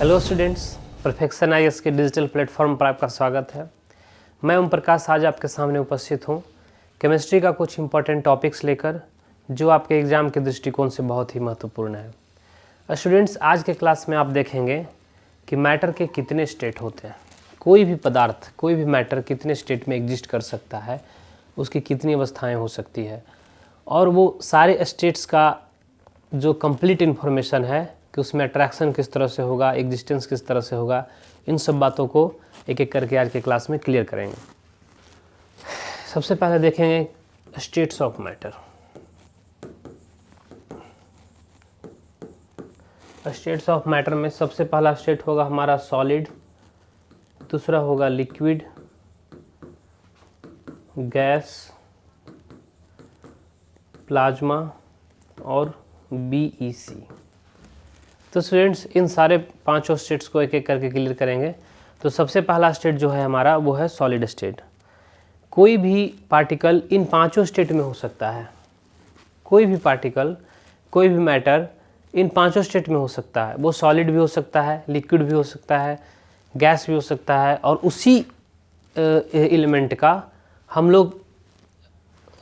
Hello students, perfection IAS के digital platform पर आपका स्वागत है। मैं ओम प्रकाश आज आपके सामने उपस्थित हूँ केमिस्ट्री का कुछ इंपॉर्टेंट टॉपिक्स लेकर, जो आपके एग्ज़ाम के दृष्टिकोण से बहुत ही महत्वपूर्ण है। स्टूडेंट्स, आज के क्लास में आप देखेंगे कि मैटर के कितने स्टेट होते हैं। कोई भी पदार्थ, कोई भी मैटर कितने स्टेट में एग्जिस्ट कर सकता है, उसकी कितनी अवस्थाएँ हो सकती है, और वो सारे स्टेट्स का जो कंप्लीट इन्फॉर्मेशन है कि उसमें अट्रैक्शन किस तरह से होगा, एग्जिस्टेंस किस तरह से होगा, इन सब बातों को एक एक करके आज के क्लास में क्लियर करेंगे। सबसे पहले देखेंगे states of matter. States of matter में सबसे पहला स्टेट होगा हमारा सॉलिड, दूसरा होगा लिक्विड, गैस, प्लाज्मा और बीईसी। तो स्टूडेंट्स, इन सारे पांचों स्टेट्स को एक एक करके क्लियर करेंगे। तो सबसे पहला स्टेट जो है हमारा वो है सॉलिड स्टेट। कोई भी पार्टिकल इन पांचों स्टेट में हो सकता है। कोई भी पार्टिकल, कोई भी मैटर इन पांचों स्टेट में हो सकता है। वो सॉलिड भी हो सकता है, लिक्विड भी हो सकता है, गैस भी हो सकता है, और उसी एलिमेंट का हम लोग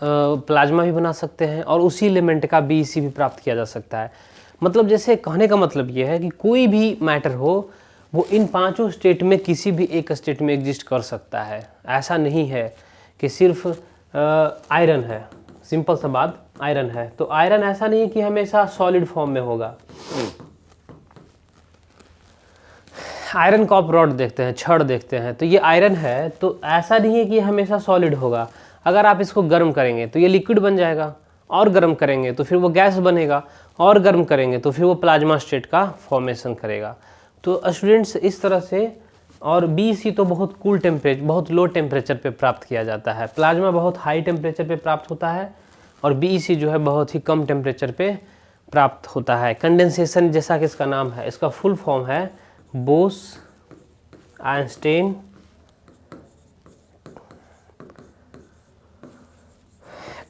प्लाज्मा भी बना सकते हैं, और उसी एलिमेंट का बीईसी भी प्राप्त किया जा सकता है। मतलब जैसे कहने का मतलब ये है कि कोई भी मैटर हो वो इन पांचों स्टेट में किसी भी एक स्टेट में एग्जिस्ट कर सकता है। ऐसा नहीं है कि सिर्फ आयरन है, सिंपल सा बात, आयरन है तो आयरन ऐसा नहीं है कि हमेशा सॉलिड फॉर्म में होगा। आयरन को आप रॉड देखते हैं, छड़ देखते हैं, तो ये आयरन है तो ऐसा नहीं है कि ये हमेशा सॉलिड होगा। अगर आप इसको गर्म करेंगे तो ये लिक्विड बन जाएगा, और गर्म करेंगे तो फिर वो गैस बनेगा, और गर्म करेंगे तो फिर वो प्लाज्मा स्टेट का फॉर्मेशन करेगा। तो स्टूडेंट्स, इस तरह से, और बीईसी तो बहुत कूल टेम्परेचर, बहुत लो टेम्परेचर पे प्राप्त किया जाता है। प्लाज्मा बहुत हाई टेम्परेचर पे प्राप्त होता है, और बीईसी जो है बहुत ही कम टेम्परेचर पे प्राप्त होता है। कंडेंसेशन जैसा कि इसका नाम है, इसका फुल फॉर्म है बोस-आइंस्टाइन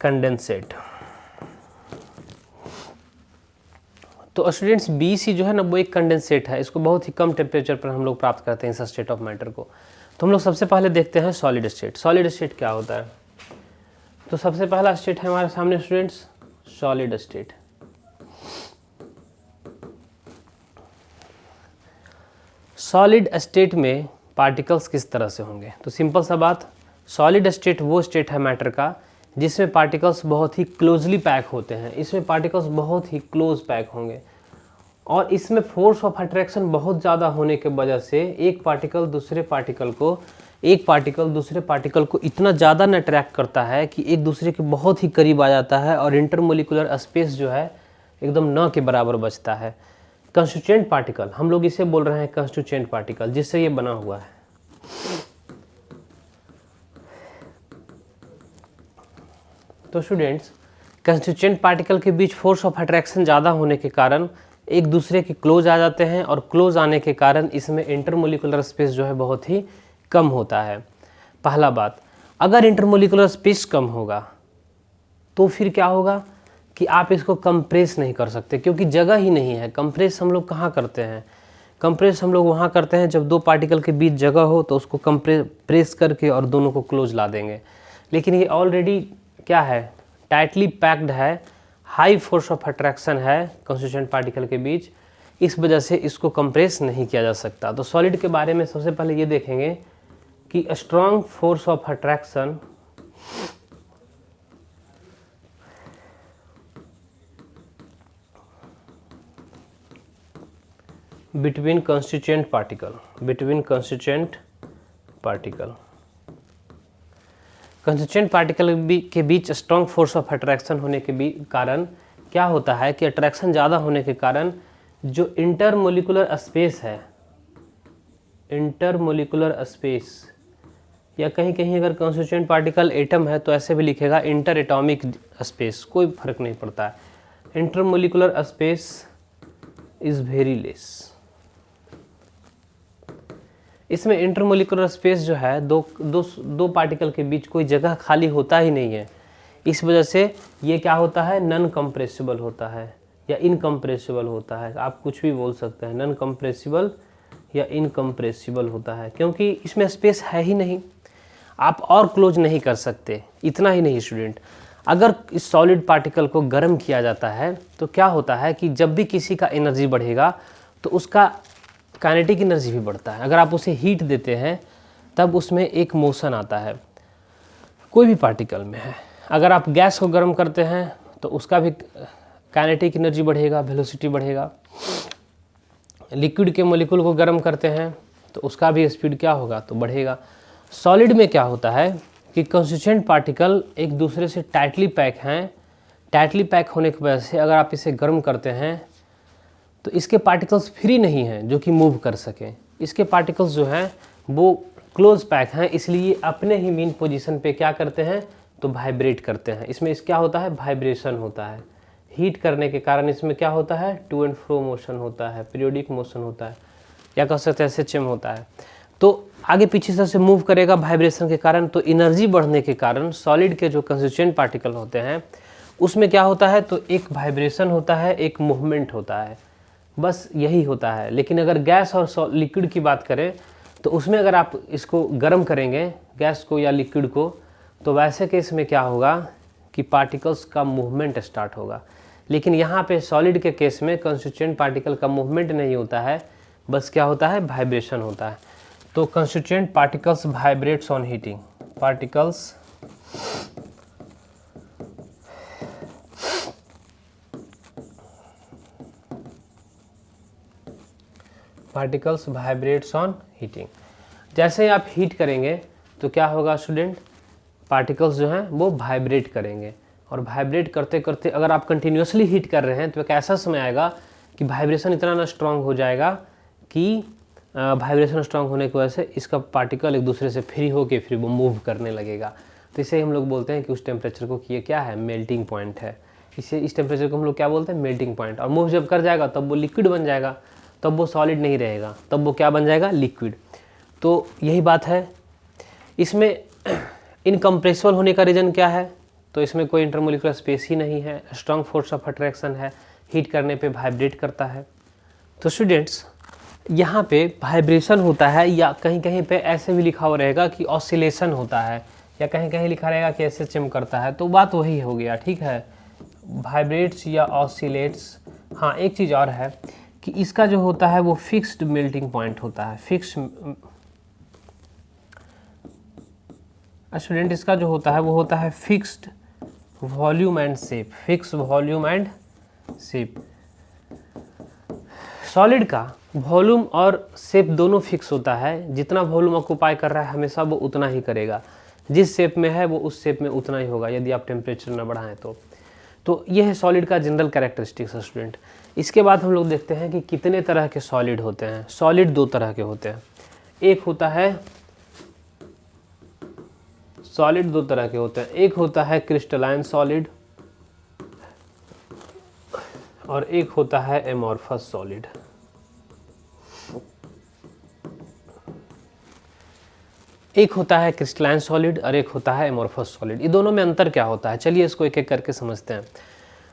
कंडेंसेट। तो स्टूडेंट्स, बीईसी जो है ना वो एक कंडेंसेट है। इसको बहुत ही कम टेम्परेचर पर हम लोग प्राप्त करते हैं, इस स्टेट ऑफ मैटर को। तो हम लोग सबसे पहले देखते हैं सॉलिड स्टेट। सॉलिड स्टेट क्या होता है? तो सबसे पहला स्टेट है हमारे सामने students solid state. Solid state में पार्टिकल्स किस तरह से होंगे? तो सिंपल सा बात, सॉलिड स्टेट वो स्टेट है मैटर का जिसमें पार्टिकल्स बहुत ही क्लोजली पैक होते हैं। इसमें पार्टिकल्स बहुत ही क्लोज पैक होंगे, और इसमें फोर्स ऑफ अट्रैक्शन बहुत ज़्यादा होने के वजह से एक पार्टिकल दूसरे पार्टिकल को इतना ज़्यादा न अट्रैक्ट करता है कि एक दूसरे के बहुत ही करीब आ जाता है, और इंटरमोलिकुलर स्पेस जो है एकदम न के बराबर बचता है। कंस्टिट्यूएंट पार्टिकल, हम लोग इसे बोल रहे हैं कंस्टिट्यूएंट पार्टिकल, जिससे ये बना हुआ है। तो स्टूडेंट्स, कंस्टिट्यूएंट पार्टिकल के बीच फोर्स ऑफ अट्रैक्शन ज़्यादा होने के कारण एक दूसरे के क्लोज आ जाते हैं, और क्लोज आने के कारण इसमें इंटरमोलिकुलर स्पेस जो है बहुत ही कम होता है। पहला बात, अगर इंटरमोलिकुलर स्पेस कम होगा तो फिर क्या होगा कि आप इसको कंप्रेस नहीं कर सकते, क्योंकि जगह ही नहीं है। कंप्रेस हम लोग कहाँ करते हैं? कंप्रेस हम लोग वहाँ करते हैं जब दो पार्टिकल के बीच जगह हो, तो उसको प्रेस करके और दोनों को क्लोज ला देंगे। लेकिन ये ऑलरेडी क्या है? टाइटली पैक्ड है, हाई फोर्स ऑफ अट्रैक्शन है कंस्टिट्यूएंट पार्टिकल के बीच, इस वजह से इसको कंप्रेस नहीं किया जा सकता। तो सॉलिड के बारे में सबसे पहले ये देखेंगे कि strong force of attraction between constituent particle. Constituent particle के बीच स्ट्रॉन्ग फोर्स ऑफ अट्रैक्शन होने के कारण क्या होता है कि अट्रैक्शन ज़्यादा होने के कारण जो इंटरमोलिकुलर स्पेस है, इंटरमोलिकुलर स्पेस, या कहीं कहीं अगर कंस्टिट्यूएंट पार्टिकल एटम है तो ऐसे भी लिखेगा इंटर एटॉमिक स्पेस, कोई फर्क नहीं पड़ता है। Intermolecular space is very less. इसमें इंटरमोलिकुलर स्पेस जो है दो पार्टिकल के बीच कोई जगह खाली होता ही नहीं है। इस वजह से ये क्या होता है? नॉन कंप्रेसिबल होता है या इनकम्प्रेसिबल होता है, आप कुछ भी बोल सकते हैं। नॉन कंप्रेसिबल या इनकम्प्रेसिबल होता है, क्योंकि इसमें स्पेस है ही नहीं, आप और क्लोज नहीं कर सकते। इतना ही नहीं स्टूडेंट, अगर इस सॉलिड पार्टिकल को गर्म किया जाता है तो क्या होता है कि जब भी किसी का एनर्जी बढ़ेगा तो उसका काइनेटिक एनर्जी भी बढ़ता है। अगर आप उसे हीट देते हैं तब उसमें एक मोशन आता है, कोई भी पार्टिकल में है। अगर आप गैस को गर्म करते हैं तो उसका भी काइनेटिक एनर्जी बढ़ेगा, वेलोसिटी बढ़ेगा। लिक्विड के मॉलिक्यूल को गर्म करते हैं तो उसका भी स्पीड क्या होगा, तो बढ़ेगा। सॉलिड में क्या होता है कि कंस्टिट्यूएंट पार्टिकल एक दूसरे से टाइटली पैक हैं। टाइटली पैक होने की वजह से अगर आप इसे गर्म करते हैं तो इसके पार्टिकल्स फ्री नहीं हैं जो कि मूव कर सकें। इसके पार्टिकल्स जो हैं वो क्लोज पैक हैं, इसलिए अपने ही मेन पोजीशन पे क्या करते हैं, तो वाइब्रेट करते हैं। इसमें क्या होता है, वाइब्रेशन होता है। हीट करने के कारण इसमें क्या होता है, टू एंड फ्रो मोशन होता है, पीरियोडिक मोशन होता है, या कह सकते हैं SHM होता है। तो आगे पीछे से मूव करेगा वाइब्रेशन के कारण। तो एनर्जी बढ़ने के कारण सॉलिड के जो कंस्टिट्यूएंट पार्टिकल होते हैं उसमें क्या होता है, तो एक वाइब्रेशन होता है, एक मूवमेंट होता है, बस यही होता है। लेकिन अगर गैस और लिक्विड की बात करें तो उसमें अगर आप इसको गर्म करेंगे, गैस को या लिक्विड को, तो वैसे केस में क्या होगा कि पार्टिकल्स का मूवमेंट स्टार्ट होगा। लेकिन यहाँ पे सॉलिड के केस में कंस्टिट्यूएंट पार्टिकल का मूवमेंट नहीं होता है, बस क्या होता है, वाइब्रेशन होता है। तो constituent particles vibrates on heating. Particles vibrates on heating. जैसे ही आप हीट करेंगे तो क्या होगा स्टूडेंट, पार्टिकल्स जो हैं वो वाइब्रेट करेंगे। और वाइब्रेट करते करते अगर आप कंटिन्यूसली हीट कर रहे हैं तो एक ऐसा समय आएगा कि वाइब्रेशन इतना ना स्ट्रांग हो जाएगा कि वाइब्रेशन स्ट्रांग होने की वजह से इसका पार्टिकल एक दूसरे से फ्री होके फिर वो मूव करने लगेगा। तो इसे हम लोग बोलते हैं कि उस टेम्परेचर को कि ये क्या है, मेल्टिंग पॉइंट है। इस टेम्परेचर को हम लोग क्या बोलते हैं, मेल्टिंग पॉइंट। और मूव जब कर जाएगा तब वो लिक्विड बन जाएगा, तब वो सॉलिड नहीं रहेगा, तब वो क्या बन जाएगा, लिक्विड। तो यही बात है। इसमें इनकम्प्रेसिबल होने का रीज़न क्या है, तो इसमें कोई इंटरमोलिकुलर स्पेस ही नहीं है, स्ट्रॉन्ग फोर्स ऑफ अट्रैक्शन है, हीट करने पे वाइब्रेट करता है। तो स्टूडेंट्स यहाँ पे वाइब्रेशन होता है, या कहीं कहीं पे ऐसे भी लिखा हुआ रहेगा कि ऑसिलेशन होता है, या कहीं कहीं लिखा रहेगा कि SHM करता है। तो बात वही हो गया, ठीक है, वाइब्रेट्स या ऑसिलेट्स। हाँ, एक चीज़ और है कि इसका जो होता है वो फिक्स्ड मेल्टिंग पॉइंट होता है। स्टूडेंट इसका जो होता है वो होता है fixed volume and shape. Fix volume and shape. Solid का वॉल्यूम और शेप दोनों फिक्स होता है। जितना वॉल्यूम ऑक्युपाई कर रहा है हमेशा वो उतना ही करेगा, जिस शेप में है वो उस शेप में उतना ही होगा, यदि आप टेम्परेचर ना बढ़ाएं तो ये है सॉलिड का जनरल कैरेक्टरिस्टिक्स है स्टूडेंट। इसके बाद हम लोग देखते हैं कि कितने तरह के सॉलिड होते हैं। सॉलिड दो तरह के होते हैं। एक होता है सॉलिड, दो तरह के होते हैं। एक होता है क्रिस्टलाइन सॉलिड और एक होता है एमॉर्फस सॉलिड। एक होता है क्रिस्टलाइन सॉलिड और एक होता है एमॉर्फस सॉलिड। ये दोनों में अंतर क्या होता है, चलिए इसको एक एक करके समझते हैं।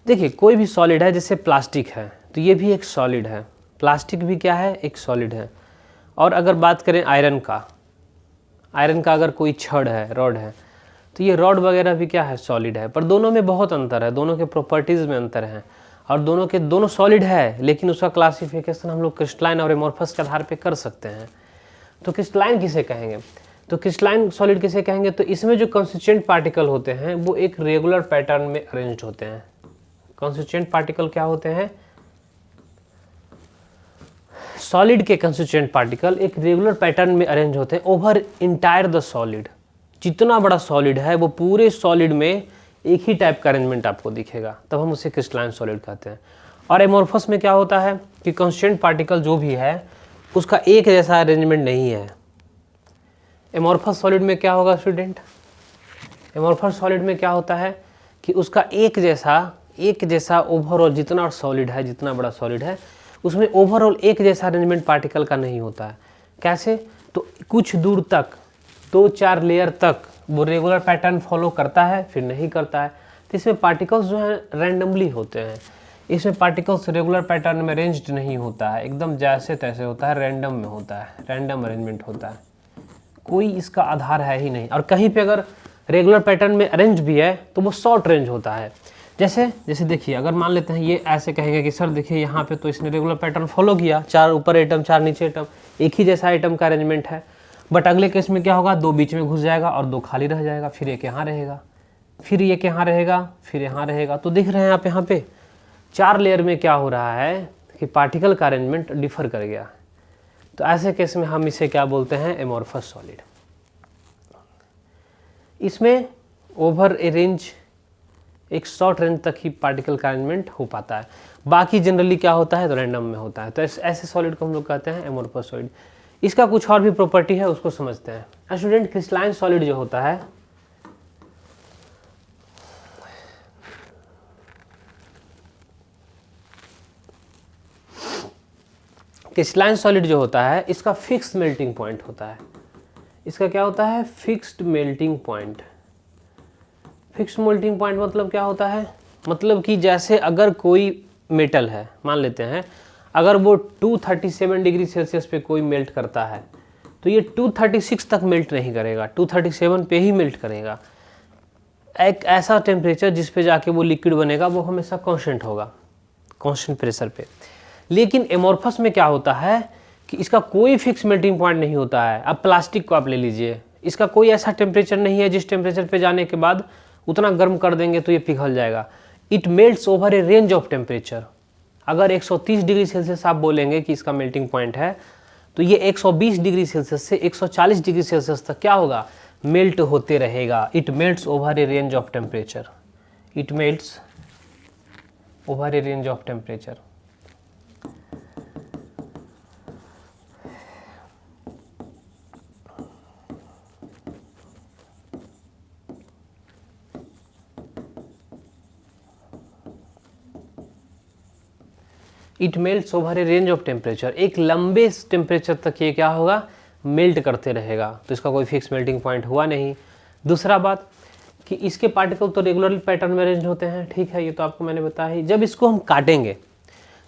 देखिए, कोई भी सॉलिड है, जैसे प्लास्टिक है तो ये भी एक सॉलिड है। प्लास्टिक भी क्या है, एक सॉलिड है। और अगर बात करें आयरन का अगर कोई छड़ है, रॉड है, तो ये रॉड वगैरह भी क्या है, सॉलिड है। पर दोनों में बहुत अंतर है, दोनों के प्रॉपर्टीज़ में अंतर है, और दोनों सॉलिड है, लेकिन उसका क्लासिफिकेशन हम लोग क्रिस्टलाइन और एमॉर्फस के आधार पे कर सकते हैं। तो क्रिस्टलाइन किसे कहेंगे, तो क्रिस्टलाइन सॉलिड किसे कहेंगे, तो इसमें जो कंस्टिट्यूएंट पार्टिकल होते हैं वो एक रेगुलर पैटर्न में अरेंज होते हैं। कंस्टिट्यूएंट पार्टिकल क्या होते हैं, सॉलिड के कंस्टिट्यूएंट पार्टिकल एक रेगुलर पैटर्न में अरेंज होते हैं ओवर इंटायर द सॉलिड। जितना बड़ा सॉलिड है वो पूरे सॉलिड में एक ही टाइप का अरेंजमेंट आपको दिखेगा, तब हम उसे क्रिस्टलाइन सॉलिड कहते हैं। और एमॉर्फस में क्या होता है कि कंस्टिट्यूएंट पार्टिकल जो भी है उसका एक जैसा अरेंजमेंट नहीं है। एमॉर्फस सॉलिड में क्या होगा स्टूडेंट, एमॉर्फस सॉलिड में क्या होता है कि उसका एक जैसा ओवरऑल जितना सॉलिड है, जितना बड़ा सॉलिड है उसमें ओवरऑल एक जैसा अरेंजमेंट पार्टिकल का नहीं होता है। कैसे, तो कुछ दूर तक 2-4 लेयर तक वो रेगुलर पैटर्न फॉलो करता है, फिर नहीं करता है। तो इसमें पार्टिकल्स जो हैं रैंडमली होते हैं। इसमें पार्टिकल्स रेगुलर पैटर्न में अरेंज्ड नहीं होता है, एकदम जैसे तैसे होता है, रैंडम में होता है, रैंडम अरेंजमेंट होता है, कोई इसका आधार है ही नहीं। और कहीं पे अगर रेगुलर पैटर्न में अरेंज भी है तो वो शॉर्ट रेंज होता है। जैसे देखिए, अगर मान लेते हैं ये ऐसे कहेंगे कि सर देखिए यहाँ पे तो इसने रेगुलर पैटर्न फॉलो किया, 4 ऊपर आइटम 4 नीचे आइटम, एक ही जैसा आइटम का अरेंजमेंट है। बट अगले केस में क्या होगा, 2 बीच में घुस जाएगा और 2 खाली रह जाएगा, फिर एक यहाँ रहेगा, फिर एक यहाँ रहेगा, फिर यहाँ रहेगा। तो दिख रहे हैं आप यहाँ पे 4 लेयर में क्या हो रहा है कि पार्टिकल का अरेंजमेंट डिफर कर गया। तो ऐसे केस में हम इसे क्या बोलते हैं, एमोर्फस सॉलिड। इसमें ओवर ए रेंज, एक शॉर्ट रेंज तक ही पार्टिकल का अरेंजमेंट हो पाता है, बाकी जनरली क्या होता है तो रैंडम में होता है। तो ऐसे सॉलिड को हम लोग कहते हैं एमोर्फस सॉलिड। इसका कुछ और भी प्रॉपर्टी है, उसको समझते हैं। स्टूडेंट, क्रिस्टलाइन सॉलिड जो होता है, क्रिस्टलाइन सॉलिड जो होता है इसका फिक्स्ड मेल्टिंग पॉइंट होता है। इसका क्या होता है, fixed melting point. Fixed melting point मतलब क्या होता है, मतलब कि जैसे अगर कोई मेटल है, मान लेते हैं अगर वो 237 डिग्री सेल्सियस पे कोई मेल्ट करता है तो ये 236 तक मेल्ट नहीं करेगा, 237 पे ही मेल्ट करेगा। एक ऐसा टेम्परेचर जिस पे जाके वो लिक्विड बनेगा वो हमेशा कांस्टेंट होगा, कांस्टेंट प्रेशर पे। लेकिन एमोर्फस में क्या होता है कि इसका कोई फिक्स मेल्टिंग पॉइंट नहीं होता है। अब प्लास्टिक को आप ले लीजिए, इसका कोई ऐसा टेम्परेचर नहीं है जिस टेम्परेचर पे जाने के बाद उतना गर्म कर देंगे तो ये पिघल जाएगा। It melts over A range of temperature. अगर 130 डिग्री सेल्सियस आप बोलेंगे कि इसका मेल्टिंग पॉइंट है, तो ये 120 डिग्री सेल्सियस से 140 डिग्री सेल्सियस तक क्या होगा, मेल्ट होते रहेगा। It melts over A range of temperature, it melts over A range of temperature. It melts over A range of temperature, एक लंबे टेम्परेचर तक ये क्या होगा, मेल्ट करते रहेगा। तो इसका कोई फिक्स मेल्टिंग पॉइंट हुआ नहीं। दूसरा बात कि इसके पार्टिकल तो रेगुलर पैटर्न में अरेंज होते हैं, ठीक है, ये तो आपको मैंने बताया ही। जब इसको हम काटेंगे,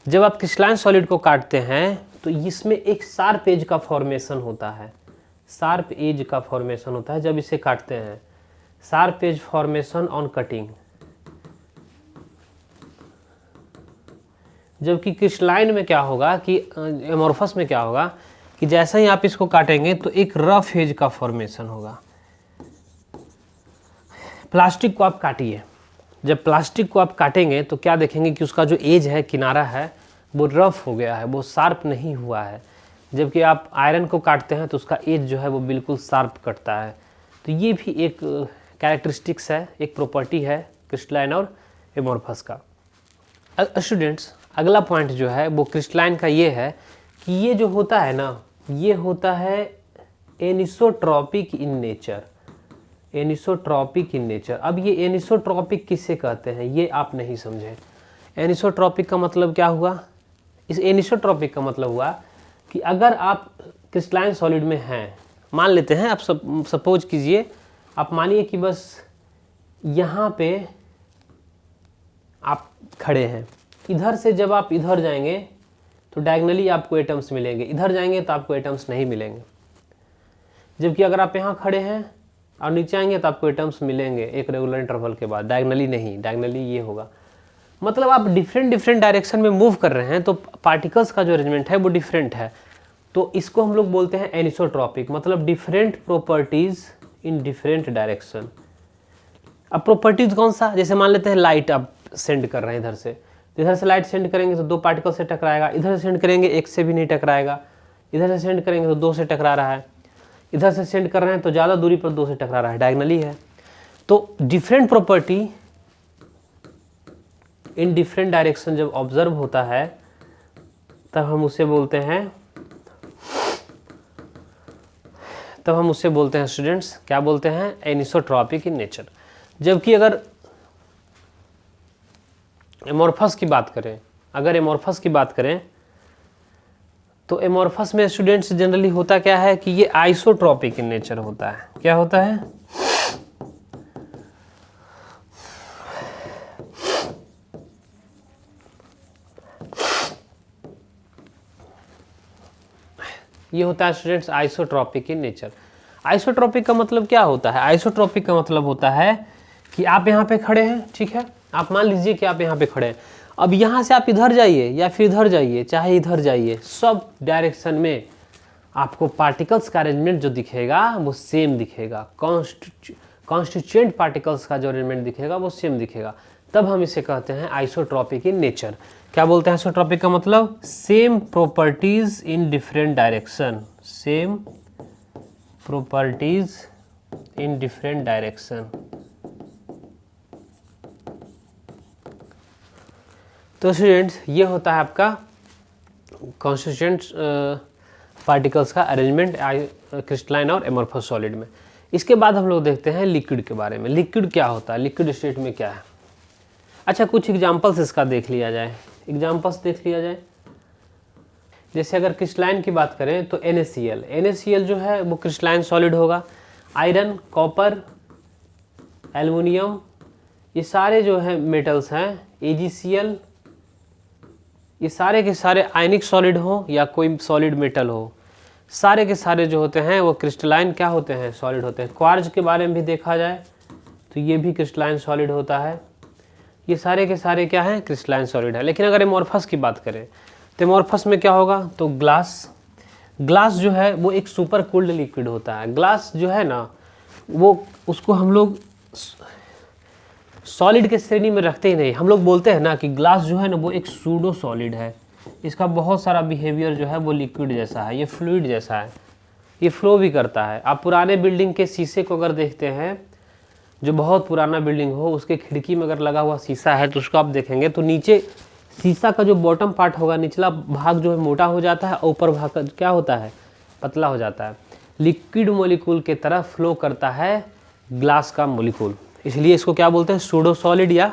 जब आप क्रिस्टलाइन सॉलिड को काटते हैं तो इसमें एक शार्प एज का फॉर्मेशन होता है, शार्प एज का फॉर्मेशन होता है जब इसे काटते हैं, sharp as formation on cutting. जबकि क्रिस्टलाइन में क्या होगा कि एमोर्फस में क्या होगा कि जैसे ही आप इसको काटेंगे तो एक रफ एज का फॉर्मेशन होगा। प्लास्टिक को आप काटिए, जब प्लास्टिक को आप काटेंगे तो क्या देखेंगे कि उसका जो एज है, किनारा है, वो रफ हो गया है, वो शार्प नहीं हुआ है। जबकि आप आयरन को काटते हैं तो उसका एज जो है वो बिल्कुल शार्प कटता है। तो ये भी एक कैरेक्टरिस्टिक्स है, एक प्रॉपर्टी है क्रिस्टलाइन और एमोर्फस का। स्टूडेंट्स, अगला पॉइंट जो है वो क्रिस्टलाइन का ये है कि ये जो होता है ना, ये होता है anisotropic in nature, anisotropic in nature. अब ये एनिसोट्रॉपिक किससे कहते हैं ये आप नहीं समझे। एनिसोट्रॉपिक का मतलब क्या हुआ, इस एनिसोट्रॉपिक का मतलब हुआ कि अगर आप क्रिस्टलाइन सॉलिड में हैं, मान लेते हैं आप सपोज कीजिए, आप मानिए कि बस यहाँ पे आप खड़े हैं, इधर से जब आप इधर जाएंगे तो डायगनली आपको एटम्स मिलेंगे, इधर जाएंगे तो आपको एटम्स नहीं मिलेंगे। जबकि अगर आप यहाँ खड़े हैं और नीचे आएंगे तो आपको एटम्स मिलेंगे एक रेगुलर इंटरवल के बाद, डायगनली नहीं, डायगनली ये होगा। मतलब आप डिफरेंट डायरेक्शन में मूव कर रहे हैं तो पार्टिकल्स का जो अरेंजमेंट है वो डिफरेंट है। तो इसको हम लोग बोलते हैं एनिसोट्रॉपिक, मतलब different properties in different direction. अब प्रॉपर्टीज कौन सा, जैसे मान लेते हैं लाइट आप सेंड कर रहे हैं इधर से, तो इधर से लाइट सेंड करेंगे तो 2 पार्टिकल से टकराएगा, इधर से सेंड करेंगे 1 से भी नहीं टकराएगा, इधर से सेंड करेंगे तो 2 से टकरा रहा है, इधर से सेंड कर रहे हैं तो ज़्यादा दूरी पर 2 से टकरा रहा है, डायगनली है। तो different property in different direction जब ऑब्जर्व होता है तब हम उसे बोलते हैं स्टूडेंट्स, क्या बोलते हैं, एनिसोट्रॉपिक इन नेचर। जबकि अगर एमोर्फस की बात करें, तो एमोर्फस में स्टूडेंट्स जनरली होता क्या है कि ये आइसोट्रॉपिक इन नेचर होता है। क्या होता है, ये होता है students isotropic in nature. Isotropic का मतलब क्या होता है? आइसोट्रॉपिक का मतलब होता है कि आप यहाँ पे खड़े हैं, ठीक है, आप मान लीजिए कि आप यहाँ पे खड़े हैं, अब यहाँ से आप इधर जाइए या फिर इधर जाइए, चाहे इधर जाइए, सब डायरेक्शन में आपको पार्टिकल्स का अरेंजमेंट जो दिखेगा वो सेम दिखेगा। कॉन्स्टिट्यूएंट पार्टिकल्स का जो अरेंजमेंट दिखेगा वो सेम दिखेगा, तब हम इसे कहते हैं आइसोट्रॉपिक इन नेचर। क्या बोलते हैं आइसोट्रॉपिक का मतलब? Same properties in different direction, same properties in different direction. तो स्टूडेंट्स ये होता है आपका कॉन्स्टिट्यूएंट पार्टिकल्स का अरेंजमेंट क्रिस्टलाइन और एमोर्फस सॉलिड में। इसके बाद हम लोग देखते हैं लिक्विड के बारे में। लिक्विड क्या होता है, लिक्विड स्टेट में क्या है? अच्छा, कुछ एग्जांपल्स इसका देख लिया जाए, एग्जांपल्स देख लिया जाए। जैसे अगर क्रिस्टलाइन की बात करें तो NaCl, NaCl जो है वो क्रिस्टलाइन सॉलिड होगा। आयरन, कॉपर, एल्युमिनियम, ये सारे जो है मेटल्स हैं, AgCl, ये सारे के सारे आयनिक सॉलिड हो या कोई सॉलिड मेटल हो, सारे के सारे जो होते हैं वो क्रिस्टलाइन क्या होते हैं? सॉलिड होते हैं। क्वार्ज के बारे में भी देखा जाए तो ये भी क्रिस्टलाइन सॉलिड होता है। ये सारे के सारे क्या हैं? क्रिस्टलाइन सॉलिड है। लेकिन अगर एमोर्फस की बात करें तो एमोर्फस में क्या होगा? तो ग्लास जो है वो एक सुपर कूल्ड लिक्विड होता है। ग्लास जो है ना वो उसको हम लोग सॉलिड के श्रेणी में रखते ही नहीं। हम लोग बोलते हैं ना कि ग्लास जो है ना वो एक सूडो सॉलिड है, इसका बहुत सारा बिहेवियर जो है वो लिक्विड जैसा है, ये फ्लूइड जैसा है, ये फ्लो भी करता है। आप पुराने बिल्डिंग के शीशे को अगर देखते हैं, जो बहुत पुराना बिल्डिंग हो उसके खिड़की में अगर लगा हुआ शीशा है तो उसको आप देखेंगे तो नीचे शीशा का जो बॉटम पार्ट होगा, निचला भाग जो है मोटा हो जाता है, ऊपर भाग का क्या होता है? पतला हो जाता है। लिक्विड मोलिक्यूल के तरह फ्लो करता है ग्लास का मोलिक्यूल, इसलिए इसको क्या बोलते हैं? सूडो सॉलिड या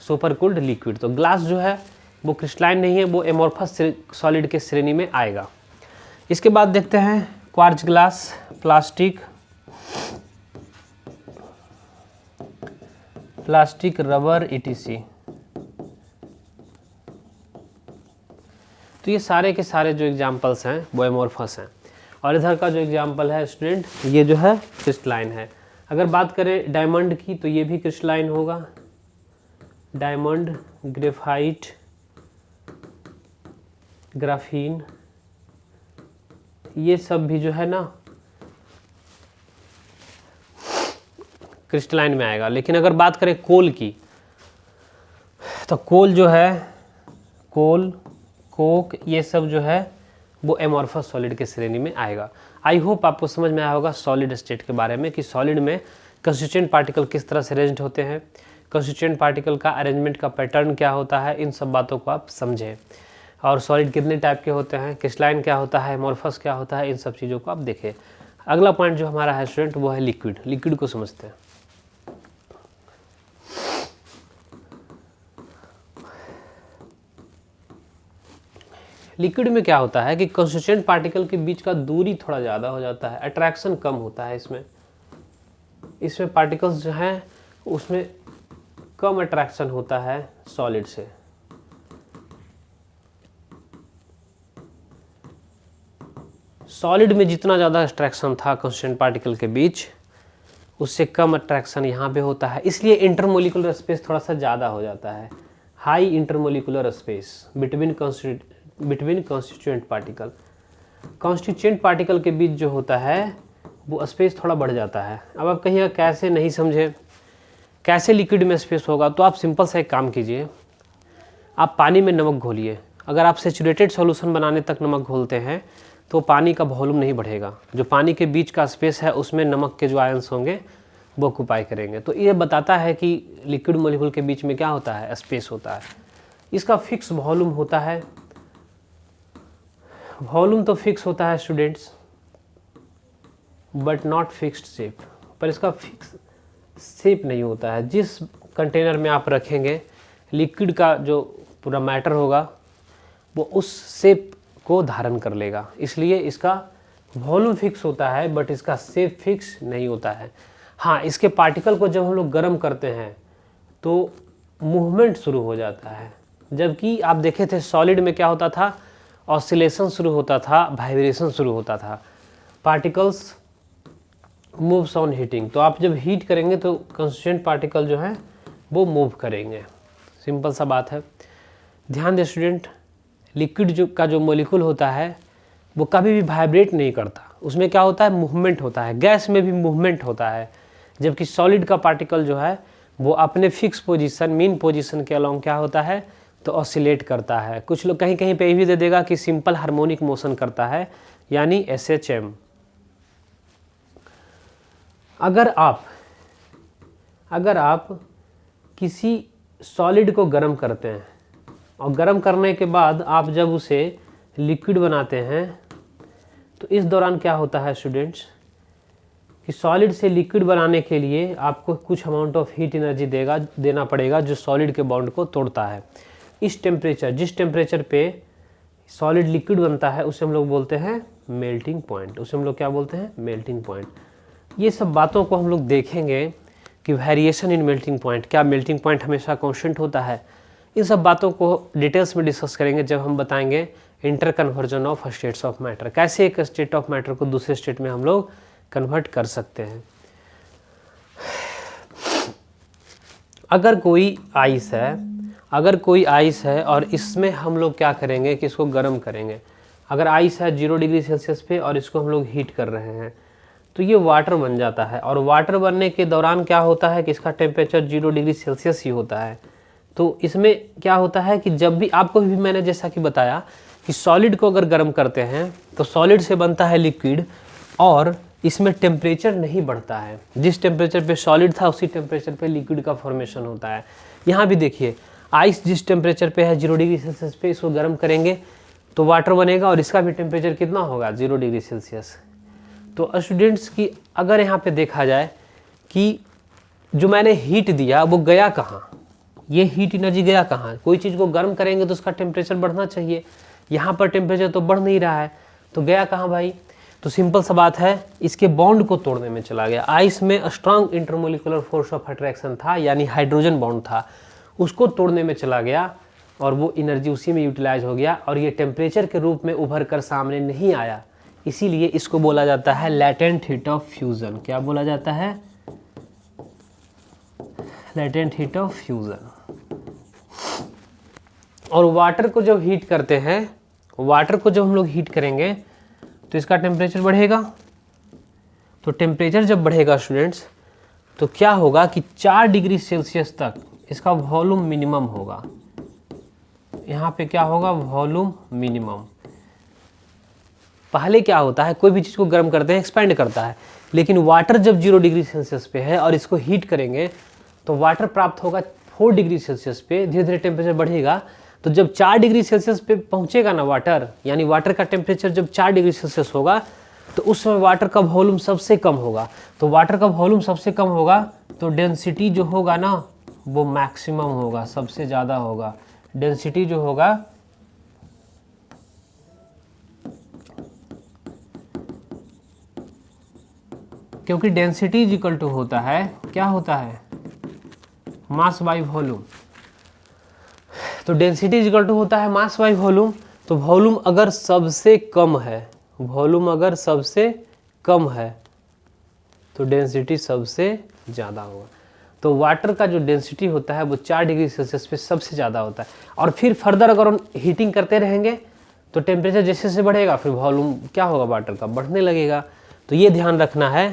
सुपर कूल्ड लिक्विड। तो ग्लास जो है वो क्रिस्टलाइन नहीं है, वो एमोर्फस सॉलिड के श्रेणी में आएगा। इसके बाद देखते हैं quartz glass, plastic, rubber, ETC। तो ये सारे के सारे जो एग्जांपल्स हैं वो एमोर्फस हैं। और इधर का जो एग्जांपल है स्टूडेंट, ये जो है क्रिस्टलाइन है। अगर बात करें डायमंड की तो ये भी क्रिस्टलाइन होगा। डायमंड, ग्रेफाइट, ग्राफीन, ये सब भी जो है ना क्रिस्टलाइन में आएगा। लेकिन अगर बात करें कोल की तो कोल जो है, कोल, कोक, ये सब जो है वो एमोर्फस सॉलिड के श्रेणी में आएगा। आई होप आपको समझ में आया होगा सॉलिड स्टेट के बारे में कि सॉलिड में कंस्टिट्यूएंट पार्टिकल किस तरह से अरेंज होते हैं, कंस्टिट्यूएंट पार्टिकल का अरेंजमेंट का पैटर्न क्या होता है, इन सब बातों को आप समझें। और सॉलिड कितने टाइप के होते हैं, क्रिस्टलाइन क्या होता है, एमोर्फस क्या होता है, इन सब चीज़ों को आप देखें। अगला पॉइंट जो हमारा है स्टूडेंट वो है लिक्विड। लिक्विड को समझते हैं। लिक्विड में क्या होता है कि कंस्टिट्यूएंट पार्टिकल के बीच का दूरी थोड़ा ज़्यादा हो जाता है, अट्रैक्शन कम होता है इसमें पार्टिकल्स जो हैं उसमें कम अट्रैक्शन होता है सॉलिड से। सॉलिड में जितना ज़्यादा अट्रैक्शन था कंस्टिट्यूएंट पार्टिकल के बीच, उससे कम अट्रैक्शन यहाँ पे होता है, इसलिए इंटरमोलिकुलर स्पेस थोड़ा सा ज़्यादा हो जाता है। High intermolecular space between constituent particle. Constituent particle के बीच जो होता है वो स्पेस थोड़ा बढ़ जाता है। अब आप कहीं कैसे नहीं समझे, कैसे लिक्विड में स्पेस होगा, तो आप सिंपल सा एक काम कीजिए, आप पानी में नमक घोलिए। अगर आप सैचुरेटेड सॉल्यूशन बनाने तक नमक घोलते हैं तो पानी का वॉल्यूम नहीं बढ़ेगा, जो पानी के बीच का स्पेस है उसमें नमक के जो आयंस होंगे वो ऑक्यूपाई करेंगे। तो ये बताता है कि लिक्विड मॉलिक्यूल के बीच में क्या होता है? स्पेस होता है। इसका फिक्स वॉल्यूम होता है। वॉल्यूम तो फिक्स होता है students, but not fixed shape. पर इसका फिक्स शेप नहीं होता है। जिस कंटेनर में आप रखेंगे लिक्विड का जो पूरा मैटर होगा वो उस शेप को धारण कर लेगा, इसलिए इसका वॉल्यूम फिक्स होता है बट इसका शेप फिक्स नहीं होता है। हाँ, इसके पार्टिकल को जब हम लोग गर्म करते हैं तो मूवमेंट शुरू हो जाता है। जबकि आप देखे थे सॉलिड में क्या होता था, ऑसिलेशन शुरू होता था, वाइब्रेशन शुरू होता था। पार्टिकल्स मूव्स ऑन हीटिंग, तो आप जब हीट करेंगे तो कंस्टिट्यूएंट पार्टिकल जो है वो मूव करेंगे। सिंपल सा बात है। ध्यान दें स्टूडेंट, लिक्विड का जो मॉलिक्यूल होता है वो कभी भी वाइब्रेट नहीं करता, उसमें क्या होता है, मूवमेंट होता है। गैस में भी मूवमेंट होता है, जबकि सॉलिड का पार्टिकल जो है वो अपने फिक्स पोजीशन, मीन पोजीशन के अलोंग क्या होता है, तो ऑसिलेट करता है। कुछ लोग कहीं कहीं पे ये भी दे देगा कि सिंपल हार्मोनिक मोशन करता है, यानी SHM। अगर आप किसी सॉलिड को गर्म करते हैं और गर्म करने के बाद आप जब उसे लिक्विड बनाते हैं तो इस दौरान क्या होता है स्टूडेंट्स कि सॉलिड से लिक्विड बनाने के लिए आपको कुछ अमाउंट ऑफ हीट एनर्जी देना पड़ेगा, जो सॉलिड के बॉन्ड को तोड़ता है। इस टेम्परेचर, जिस टेम्परेचर पे सॉलिड लिक्विड बनता है उसे हम लोग बोलते हैं मेल्टिंग पॉइंट। उसे हम लोग क्या बोलते हैं, मेल्टिंग पॉइंट। ये सब बातों को हम लोग देखेंगे कि वेरिएशन इन मेल्टिंग पॉइंट, क्या मेल्टिंग पॉइंट हमेशा कांस्टेंट होता है, इन सब बातों को डिटेल्स में डिस्कस करेंगे जब हम बताएंगे inter conversion of states of matter, कैसे एक स्टेट ऑफ मैटर को दूसरे स्टेट में हम लोग कन्वर्ट कर सकते हैं। अगर कोई आइस है और इसमें हम लोग क्या करेंगे कि इसको गर्म करेंगे। अगर आइस है 0 डिग्री सेल्सियस पे और इसको हम लोग हीट कर रहे हैं तो ये वाटर बन जाता है, और वाटर बनने के दौरान क्या होता है कि इसका टेम्परेचर 0 डिग्री सेल्सियस ही होता है। तो इसमें क्या होता है कि जब भी आपको भी मैंने जैसा कि बताया कि सॉलिड को अगर गर्म करते हैं तो सॉलिड से बनता है लिक्विड, और इसमें टेम्परेचर नहीं बढ़ता है। जिस टेम्परेचर पे सॉलिड था उसी टेम्परेचर पे लिक्विड का फॉर्मेशन होता है। यहाँ भी देखिए, आइस जिस टेम्परेचर पे है 0 डिग्री सेल्सियस पे, इसको गर्म करेंगे तो वाटर बनेगा, और इसका भी टेम्परेचर कितना होगा, 0 डिग्री सेल्सियस। तो स्टूडेंट्स की अगर यहाँ पे देखा जाए कि जो मैंने हीट दिया वो गया कहाँ, ये हीट एनर्जी गया कहाँ। कोई चीज़ को गर्म करेंगे तो उसका टेम्परेचर बढ़ना चाहिए, यहाँ पर टेम्परेचर तो बढ़ नहीं रहा है, तो गया कहाँ भाई। तो सिंपल सा बात है, इसके बॉन्ड को तोड़ने में चला गया। आइस में strong intermolecular force of attraction था, यानी हाइड्रोजन बॉन्ड था, उसको तोड़ने में चला गया और वो एनर्जी उसी में यूटिलाइज हो गया, और ये टेम्परेचर के रूप में उभर कर सामने नहीं आया। इसीलिए इसको बोला जाता है लैटेंट हीट ऑफ फ्यूजन। क्या बोला जाता है, लैटेंट हीट ऑफ फ्यूजन। और वाटर को जब हीट करते हैं, वाटर को जब हम लोग हीट करेंगे तो इसका टेम्परेचर बढ़ेगा। तो टेम्परेचर जब बढ़ेगा स्टूडेंट्स तो क्या होगा कि 4 डिग्री सेल्सियस तक इसका वॉल्यूम मिनिमम होगा। यहाँ पे क्या होगा, वॉल्यूम मिनिमम। पहले क्या होता है, कोई भी चीज़ को गर्म करते हैं एक्सपेंड करता है, लेकिन वाटर जब 0 डिग्री सेल्सियस पे है और इसको हीट करेंगे तो वाटर प्राप्त होगा 4 डिग्री सेल्सियस पे। धीरे धीरे टेम्परेचर बढ़ेगा, तो जब 4 डिग्री सेल्सियस पे पहुंचेगा ना वाटर, यानी वाटर का टेम्परेचर जब 4 डिग्री सेल्सियस होगा तो उस समय वाटर का वॉल्यूम सबसे कम होगा। तो वाटर का वॉल्यूम सबसे कम होगा तो डेंसिटी जो होगा ना वो मैक्सिमम होगा, सबसे ज़्यादा होगा। डेंसिटी जो होगा क्योंकि डेंसिटी इज इक्वल टू होता है, क्या होता है, मास बाई वॉल्यूम। तो डेंसिटी इज इक्वल टू होता है मास बाई वॉल्यूम। तो वॉल्यूम अगर सबसे कम है, वॉल्यूम अगर सबसे कम है तो डेंसिटी सबसे ज़्यादा होगा। तो वाटर का जो डेंसिटी होता है वो 4 डिग्री सेल्सियस पे सबसे ज़्यादा होता है। और फिर फर्दर अगर हम हीटिंग करते रहेंगे तो टेम्परेचर जैसे जैसे बढ़ेगा फिर वॉल्यूम क्या होगा, वाटर का बढ़ने लगेगा। तो ये ध्यान रखना है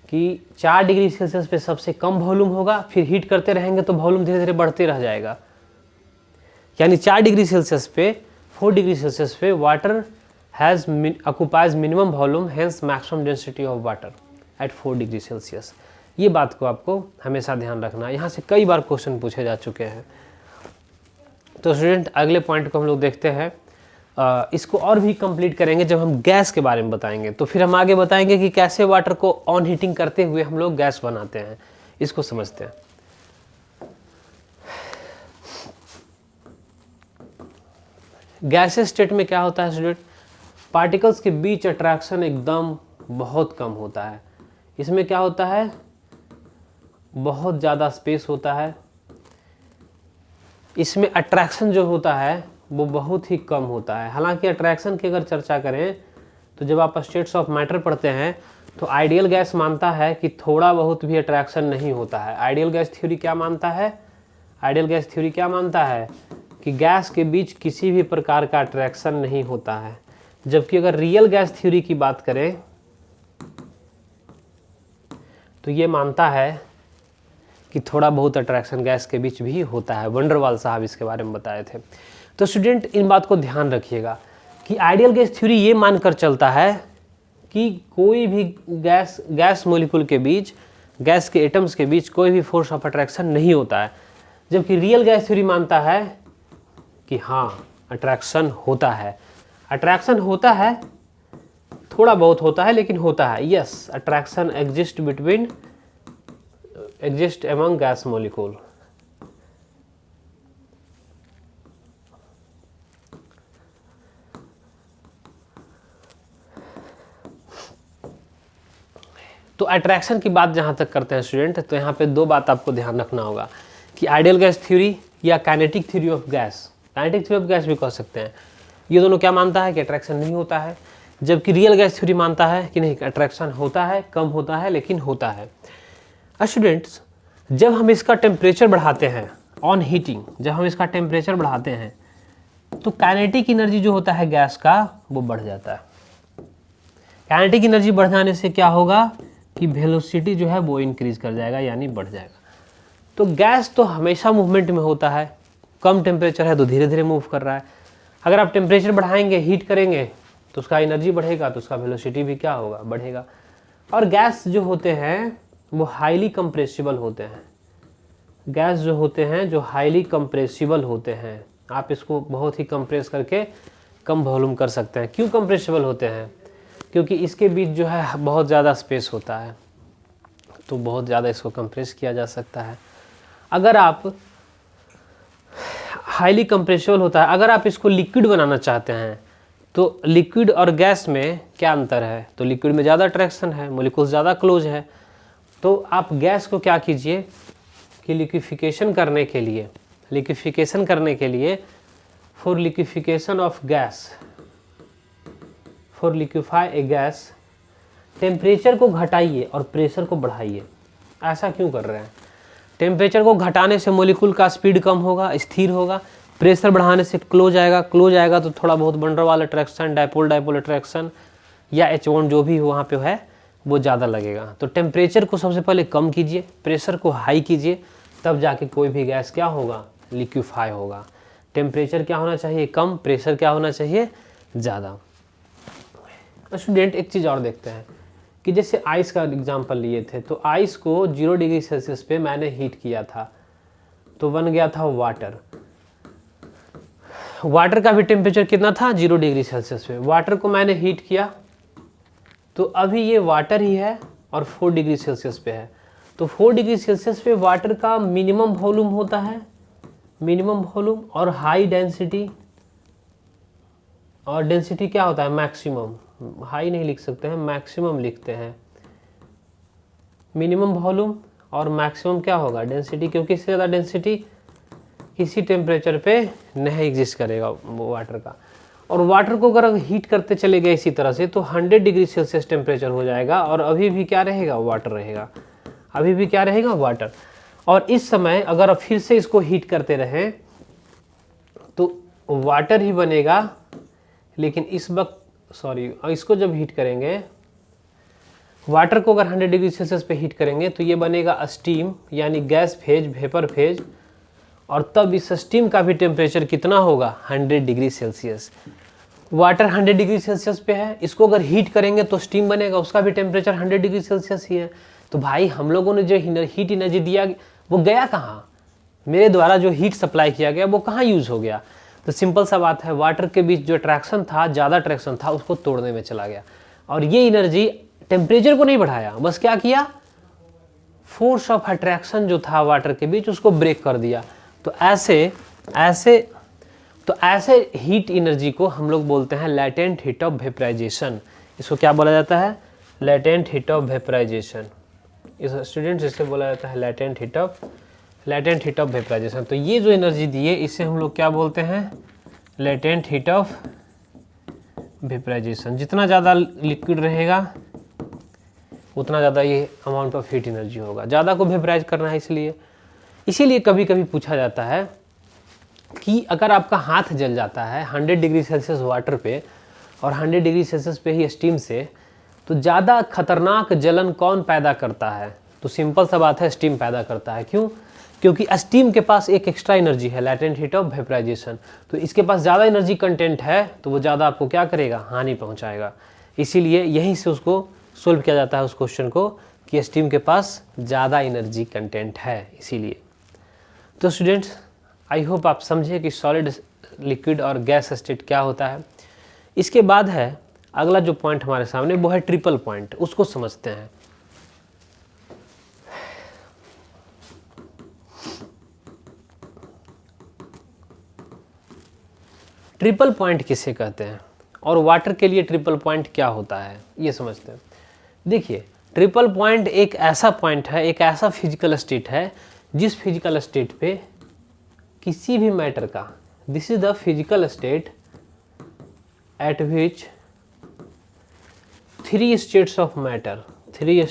कि 4 डिग्री सेल्सियस पे सबसे कम वॉल्यूम होगा, फिर हीट करते रहेंगे तो वॉल्यूम धीरे धीरे बढ़ते रह जाएगा। यानी 4 डिग्री सेल्सियस पे 4 डिग्री सेल्सियस पे water has occupies minimum volume, hence maximum density of water at 4 degree Celsius. ये बात को आपको हमेशा ध्यान रखना है, यहाँ से कई बार क्वेश्चन पूछे जा चुके हैं। तो स्टूडेंट अगले पॉइंट को हम लोग देखते हैं। इसको और भी कंप्लीट करेंगे जब हम गैस के बारे में बताएंगे, तो फिर हम आगे बताएंगे कि कैसे वाटर को ऑन हीटिंग करते हुए हम लोग गैस बनाते हैं। इसको समझते हैं। गैसेस स्टेट में क्या होता है स्टूडेंट, पार्टिकल्स के बीच अट्रैक्शन एकदम बहुत कम होता है। इसमें क्या होता है, बहुत ज़्यादा स्पेस होता है। इसमें अट्रैक्शन जो होता है वो बहुत ही कम होता है। हालांकि अट्रैक्शन की अगर चर्चा करें तो जब आप स्टेट्स ऑफ मैटर पढ़ते हैं तो आइडियल गैस मानता है कि थोड़ा बहुत भी अट्रैक्शन नहीं होता है। आइडियल गैस थ्योरी क्या मानता है? आइडियल गैस थ्योरी क्या मानता है कि गैस के बीच किसी भी प्रकार का अट्रैक्शन नहीं होता है। जबकि अगर रियल गैस थ्योरी की बात करें तो ये मानता है कि थोड़ा बहुत अट्रैक्शन गैस के बीच भी होता है। वंडरवाल साहब इसके बारे में बताए थे। तो स्टूडेंट इन बात को ध्यान रखिएगा कि आइडियल गैस थ्योरी ये मानकर चलता है कि कोई भी गैस मॉलिक्यूल के बीच, गैस के एटम्स के बीच कोई भी फोर्स ऑफ अट्रैक्शन नहीं होता है। जबकि रियल गैस थ्योरी मानता है कि हाँ अट्रैक्शन होता है। अट्रैक्शन होता है, थोड़ा बहुत होता है लेकिन होता है। Yes, attraction exist among gas molecule. तो अट्रैक्शन की बात जहाँ तक करते हैं स्टूडेंट, तो यहाँ पे दो बात आपको ध्यान रखना होगा कि आइडियल गैस थ्योरी या kinetic theory of gas, kinetic theory of gas भी कह सकते हैं, ये दोनों क्या मानता है कि अट्रैक्शन नहीं होता है। जबकि रियल गैस थ्योरी मानता है कि नहीं, अट्रैक्शन होता है, कम होता है लेकिन होता है। स्टूडेंट्स जब हम इसका टेम्परेचर बढ़ाते हैं ऑन हीटिंग, जब हम इसका टेम्परेचर बढ़ाते हैं तो काइनेटिक एनर्जी जो होता है गैस का वो बढ़ जाता है। काइनेटिक एनर्जी बढ़ जाने से क्या होगा कि वेलोसिटी जो है वो इंक्रीज कर जाएगा, यानी बढ़ जाएगा। तो गैस तो हमेशा मूवमेंट में होता है, कम टेम्परेचर है तो धीरे धीरे मूव कर रहा है। अगर आप टेम्परेचर बढ़ाएंगे, हीट करेंगे तो उसका एनर्जी बढ़ेगा, तो उसका वेलोसिटी भी क्या होगा, बढ़ेगा। और गैस जो होते हैं वो हाईली कंप्रेसिबल होते हैं। गैस जो होते हैं जो हाईली कंप्रेसिबल होते हैं, आप इसको बहुत ही कंप्रेस करके कम वॉल्यूम कर सकते हैं। क्यों कंप्रेसिबल होते हैं? क्योंकि इसके बीच जो है बहुत ज़्यादा स्पेस होता है, तो बहुत ज़्यादा इसको कंप्रेस किया जा सकता है। अगर आप हाईली कंप्रेसिबल होता है, अगर आप इसको लिक्विड बनाना चाहते हैं तो लिक्विड और गैस में क्या अंतर है? तो लिक्विड में ज़्यादा अट्रैक्शन है, मॉलिक्यूल ज़्यादा क्लोज है। तो आप गैस को क्या कीजिए कि लिक्विफिकेशन करने के लिए for liquefaction of gas, for liquefy A gas, temperature को घटाइए और प्रेशर को बढ़ाइए। ऐसा क्यों कर रहे हैं? टेम्परेचर को घटाने से मॉलिक्यूल का स्पीड कम होगा, स्थिर होगा। प्रेशर बढ़ाने से क्लोज आएगा तो थोड़ा बहुत वंडरवाल अट्रैक्शन, डायपोल अट्रैक्शन या H1 जो भी वहाँ पे है वो ज़्यादा लगेगा। तो टेम्परेचर को सबसे पहले कम कीजिए, प्रेशर को हाई कीजिए, तब जाके कोई भी गैस क्या होगा, लिक्विफाई होगा। टेम्परेचर क्या होना चाहिए, कम, प्रेशर क्या होना चाहिए, ज़्यादा। स्टूडेंट एक चीज़ और देखते हैं कि जैसे आइस का एग्जांपल लिए थे, तो आइस को 0 डिग्री सेल्सियस पे मैंने हीट किया था तो बन गया था वाटर। वाटर का भी टेम्परेचर कितना था, 0 डिग्री सेल्सियस पे। वाटर को मैंने हीट किया तो अभी ये वाटर ही है और 4 डिग्री सेल्सियस पे है। तो 4 डिग्री सेल्सियस पे वाटर का मिनिमम वॉल्यूम होता है, मिनिमम वॉल्यूम, और हाई डेंसिटी, और डेंसिटी क्या होता है, मैक्सिमम। हाई नहीं लिख सकते हैं, मैक्सिमम लिखते हैं। मिनिमम वॉल्यूम और मैक्सिमम क्या होगा, डेंसिटी, क्योंकि इससे ज़्यादा डेंसिटी किसी टेम्परेचर पे नहीं एग्जिस्ट करेगा वो वाटर का। और वाटर को अगर हीट करते चले गए इसी तरह से तो 100 डिग्री सेल्सियस टेम्परेचर हो जाएगा और अभी भी क्या रहेगा, वाटर रहेगा, अभी भी क्या रहेगा, वाटर। और इस समय अगर आप फिर से इसको हीट करते रहें तो वाटर ही बनेगा, लेकिन इस वक्त इसको जब हीट करेंगे, वाटर को अगर 100 डिग्री सेल्सियस पे हीट करेंगे तो ये बनेगा स्टीम, यानी गैस फेज, वेपर फेज। और तब इस स्टीम का भी टेम्परेचर कितना होगा, 100 degree Celsius. Water 100 degree Celsius पे है, इसको अगर हीट करेंगे तो स्टीम बनेगा, उसका भी टेम्परेचर 100 डिग्री सेल्सियस ही है। तो भाई हम लोगों ने जो हीट एनर्जी दिया वो गया कहाँ, मेरे द्वारा जो हीट सप्लाई किया गया वो कहाँ यूज़ हो गया। तो सिंपल सा बात है, वाटर के बीच जो अट्रैक्शन था, ज़्यादा अट्रैक्शन था, उसको तोड़ने में चला गया। और ये एनर्जी टेम्परेचर को नहीं बढ़ाया, बस क्या किया, फोर्स ऑफ अट्रैक्शन जो था वाटर के बीच उसको ब्रेक कर दिया। तो ऐसे हीट एनर्जी को हम लोग बोलते हैं लैटेंट हीट ऑफ वेपराइजेशन। इसको क्या बोला जाता है, लैटेंट हीट ऑफ वेपराइजेशन। इस स्टूडेंट्स इसे बोला जाता है लैटेंट हीट ऑफ वेपराइजेशन। तो ये जो एनर्जी दी है इसे हम लोग क्या बोलते हैं, लेटेंट हीट ऑफ वेपराइजेशन। जितना ज़्यादा लिक्विड रहेगा उतना ज़्यादा ये अमाउंट ऑफ हीट एनर्जी होगा, ज़्यादा को वेपराइज करना है। इसीलिए कभी कभी पूछा जाता है कि अगर आपका हाथ जल जाता है 100 डिग्री सेल्सियस वाटर पे और 100 डिग्री सेल्सियस पे ही स्टीम से, तो ज़्यादा खतरनाक जलन कौन पैदा करता है? तो सिंपल सा बात है, स्टीम पैदा करता है। क्यों? क्योंकि स्टीम के पास एक एक्स्ट्रा एनर्जी है, लैटेंट हीट ऑफ वेपराइजेशन। तो इसके पास ज़्यादा एनर्जी कंटेंट है, तो वो ज़्यादा आपको क्या करेगा? हानि पहुँचाएगा। इसीलिए यहीं से उसको सोल्व किया जाता है उस क्वेश्चन को कि स्टीम के पास ज़्यादा एनर्जी कंटेंट है। इसीलिए तो स्टूडेंट्स, आई होप आप समझे कि सॉलिड, लिक्विड और गैस स्टेट क्या होता है। इसके बाद है अगला जो पॉइंट हमारे सामने, वो है ट्रिपल पॉइंट। उसको समझते हैं। ट्रिपल पॉइंट किसे कहते हैं और वाटर के लिए ट्रिपल पॉइंट क्या होता है, ये समझते हैं। देखिए, ट्रिपल पॉइंट एक ऐसा पॉइंट है, एक ऐसा फिजिकल स्टेट है जिस फिजिकल स्टेट पे किसी भी मैटर का, this is the physical state eight which three states of matter three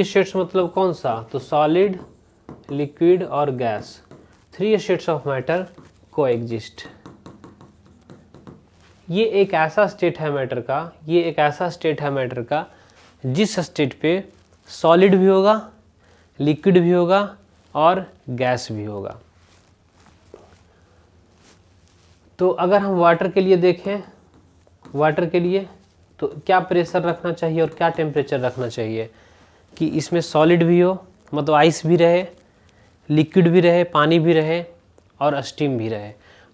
states मतलब कौन सा? तो सॉलिड, लिक्विड और gas, three states of matter को एग्जिस्ट। ये एक ऐसा स्टेट है मैटर का, जिस स्टेट पे सॉलिड भी होगा, लिक्विड भी होगा और गैस भी होगा। तो अगर हम वाटर के लिए देखें, वाटर के लिए तो क्या प्रेशर रखना चाहिए और क्या टेम्परेचर रखना चाहिए कि इसमें सॉलिड भी हो, मतलब आइस भी रहे, लिक्विड भी रहे, पानी भी रहे और स्टीम भी रहे।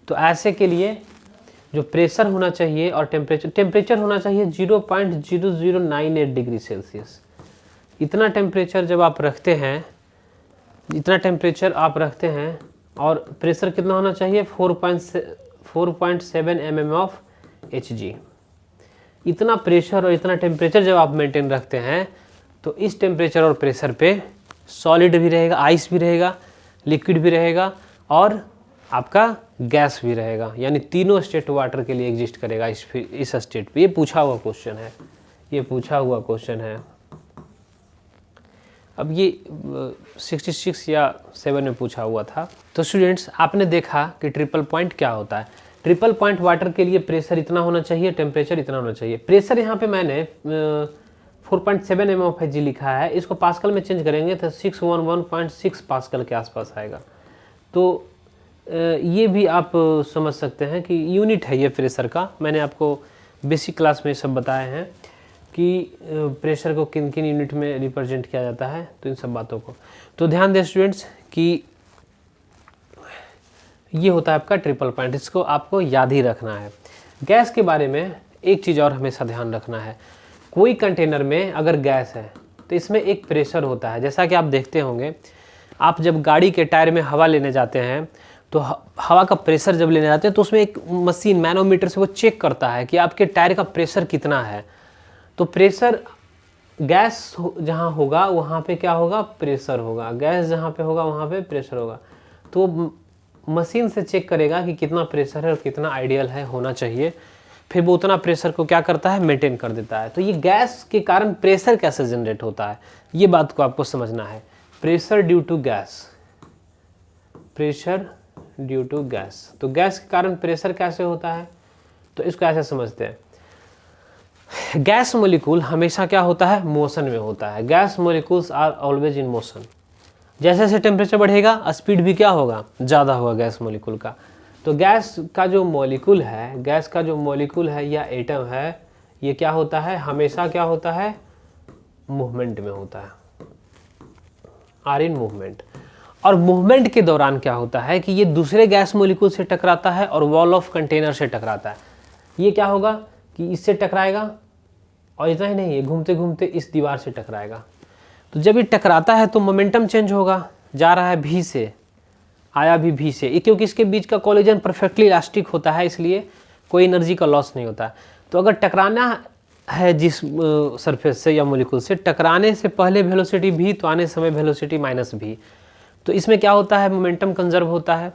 तो ऐसे के लिए जो प्रेशर होना चाहिए और टेम्परेचर होना चाहिए 0.0098 डिग्री सेल्सियस। इतना टेम्परेचर जब आप रखते हैं, इतना टेम्परेचर आप रखते हैं और प्रेशर कितना होना चाहिए? 4.7 mm ऑफ Hg। इतना प्रेशर और इतना टेम्परेचर जब आप मेंटेन रखते हैं, तो इस टेम्परेचर और प्रेशर पे सॉलिड भी रहेगा, आइस भी रहेगा, लिक्विड भी रहेगा और आपका गैस भी रहेगा। यानी तीनों स्टेट वाटर के लिए एग्जिस्ट करेगा इस स्टेट पे। ये पूछा हुआ क्वेश्चन है। अब ये 66 या 7 में पूछा हुआ था। तो स्टूडेंट्स, आपने देखा कि ट्रिपल पॉइंट क्या होता है। ट्रिपल पॉइंट वाटर के लिए प्रेशर इतना होना चाहिए, टेम्परेचर इतना होना चाहिए। प्रेशर यहाँ पे मैंने 4.7 mm ऑफ Hg लिखा है, इसको पास्कल में चेंज करेंगे तो 611.6 पास्कल के आसपास आएगा। तो ये भी आप समझ सकते हैं कि यूनिट है ये प्रेशर का। मैंने आपको बेसिक क्लास में सब बताए हैं कि प्रेशर को किन किन यूनिट में रिप्रेजेंट किया जाता है, तो इन सब बातों को तो ध्यान दें स्टूडेंट्स कि ये होता है आपका ट्रिपल पॉइंट। इसको आपको याद ही रखना है। गैस के बारे में एक चीज़ और हमेशा ध्यान रखना है, कोई कंटेनर में अगर गैस है तो इसमें एक प्रेशर होता है। जैसा कि आप देखते होंगे, आप जब गाड़ी के टायर में हवा लेने जाते हैं तो हवा का प्रेशर जब लेने जाते हैं तो उसमें एक मशीन मैनोमीटर से वो चेक करता है कि आपके टायर का प्रेशर कितना है। तो प्रेशर गैस जहाँ होगा वहाँ पे क्या होगा? प्रेशर होगा। गैस जहाँ पे होगा वहाँ पे प्रेशर होगा। तो मशीन से चेक करेगा कि कितना प्रेशर है और कितना आइडियल है होना चाहिए, फिर वो उतना प्रेशर को क्या करता है? मेंटेन कर देता है। तो ये गैस के कारण प्रेशर कैसे जनरेट होता है, ये बात को आपको समझना है। प्रेशर ड्यू टू गैस, तो गैस के कारण प्रेशर कैसे होता है? तो इसको ऐसे समझते हैं, गैस मॉलिक्यूल हमेशा क्या होता है? मोशन में होता है। Gas molecules are always in motion. जैसे जैसे टेम्परेचर बढ़ेगा स्पीड भी क्या होगा? ज़्यादा होगा गैस मॉलिक्यूल का। तो गैस का जो मॉलिक्यूल है या एटम है, ये क्या होता है? हमेशा क्या होता है? मूवमेंट में होता है, आर इन मूवमेंट। और मूवमेंट के दौरान क्या होता है कि ये दूसरे गैस मॉलिक्यूल से टकराता है और वॉल ऑफ कंटेनर से टकराता है। ये क्या होगा कि इससे टकराएगा और इतना ही नहीं, ये घूमते घूमते इस दीवार से टकराएगा। तो जब ये टकराता है तो मोमेंटम चेंज होगा, जा रहा है भी से, आया भी भी से, क्योंकि इसके बीच का कोलिजन परफेक्टली इलास्टिक होता है, इसलिए कोई एनर्जी का लॉस नहीं होता है। तो अगर टकराना है जिस सरफेस से या मॉलिक्यूल से, टकराने से पहले वेलोसिटी भी, तो आने समय वेलोसिटी माइनस भी। तो इसमें क्या होता है, मोमेंटम कंजर्व होता है,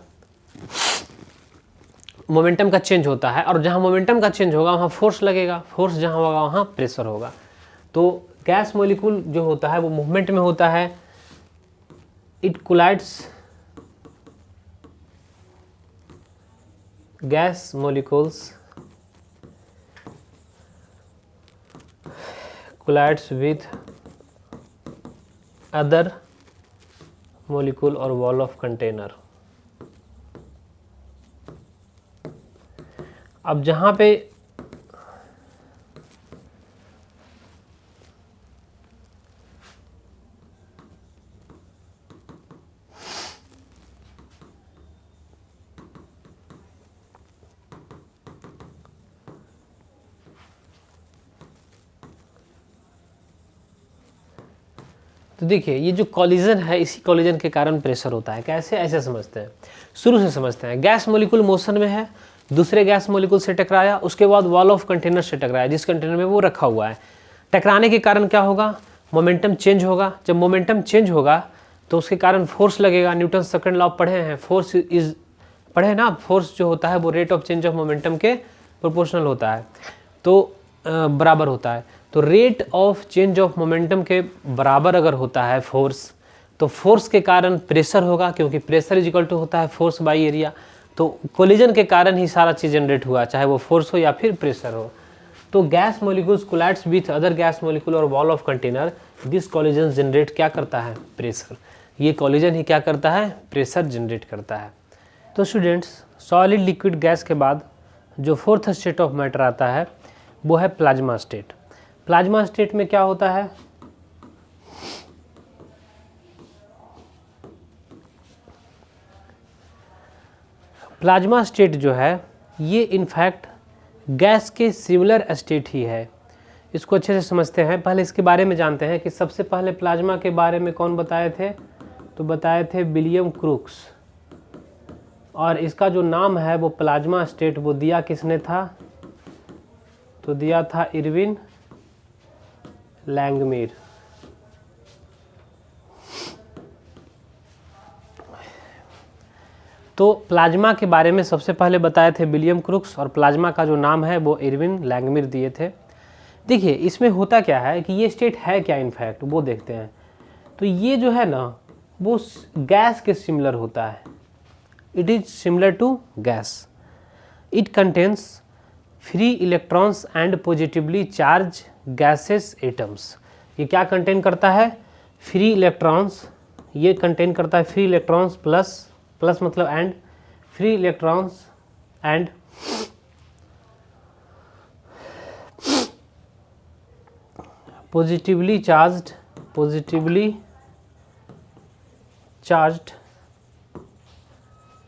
मोमेंटम का चेंज होता है, और जहाँ मोमेंटम का चेंज होगा वहाँ फोर्स लगेगा, फोर्स जहाँ होगा वहाँ प्रेशर होगा। तो गैस मॉलिक्यूल जो होता है वो मूवमेंट में होता है, it collides, gas molecules collides with other molecule और वॉल ऑफ कंटेनर। अब जहाँ पे तो देखिए ये जो कॉलिजन है, इसी कॉलिजन के कारण प्रेशर होता है। कैसे, ऐसे समझते हैं, शुरू से समझते हैं। गैस मॉलिक्यूल मोशन में है, दूसरे गैस मॉलिक्यूल से टकराया, उसके बाद वॉल ऑफ कंटेनर से टकराया, जिस कंटेनर में वो रखा हुआ है। टकराने के कारण क्या होगा, मोमेंटम चेंज होगा। जब मोमेंटम चेंज होगा तो उसके कारण फोर्स लगेगा। न्यूटन सेकंड लॉ पढ़े हैं, फोर्स इज, पढ़े ना, फोर्स जो होता है वो rate of change of momentum के प्रोपोर्शनल होता है, तो बराबर होता है। तो rate of change of momentum के बराबर अगर होता है फोर्स, तो फोर्स के कारण प्रेशर होगा, क्योंकि प्रेशर इज इक्वल टू होता है फोर्स बाई एरिया। तो कोलिजन के कारण ही सारा चीज़ जनरेट हुआ, चाहे वो फोर्स हो या फिर प्रेशर हो। तो gas molecules collides with other gas molecule और wall of container, this collision generate क्या करता है, प्रेशर। ये कोलिजन ही क्या करता है, प्रेशर जनरेट करता है। तो स्टूडेंट्स, सॉलिड लिक्विड गैस के बाद जो फोर्थ स्टेट ऑफ मैटर आता है वो है प्लाज्मा स्टेट। प्लाज्मा स्टेट में क्या होता है, प्लाज्मा स्टेट जो है ये इनफैक्ट गैस के सिमिलर स्टेट ही है। इसको अच्छे से समझते हैं। पहले इसके बारे में जानते हैं कि सबसे पहले प्लाज्मा के बारे में कौन बताए थे, तो बताए थे विलियम क्रूक्स, और इसका जो नाम है वो प्लाज्मा स्टेट वो दिया किसने था, तो दिया था इरविन लैंगमिर। तो प्लाज्मा के बारे में सबसे पहले बताए थे विलियम क्रूक्स, और प्लाज्मा का जो नाम है वो इरविन लैंगमिर दिए थे। देखिए इसमें होता क्या है कि ये स्टेट है क्या, इनफैक्ट वो देखते हैं। तो ये जो है ना वो गैस के सिमिलर होता है, it is similar to gas. It contains free electrons and positively charge gases atoms. ये क्या कंटेन करता है, फ्री इलेक्ट्रॉन्स। ये कंटेन करता है फ्री इलेक्ट्रॉन्स प्लस, प्लस मतलब and, free electrons and positively charged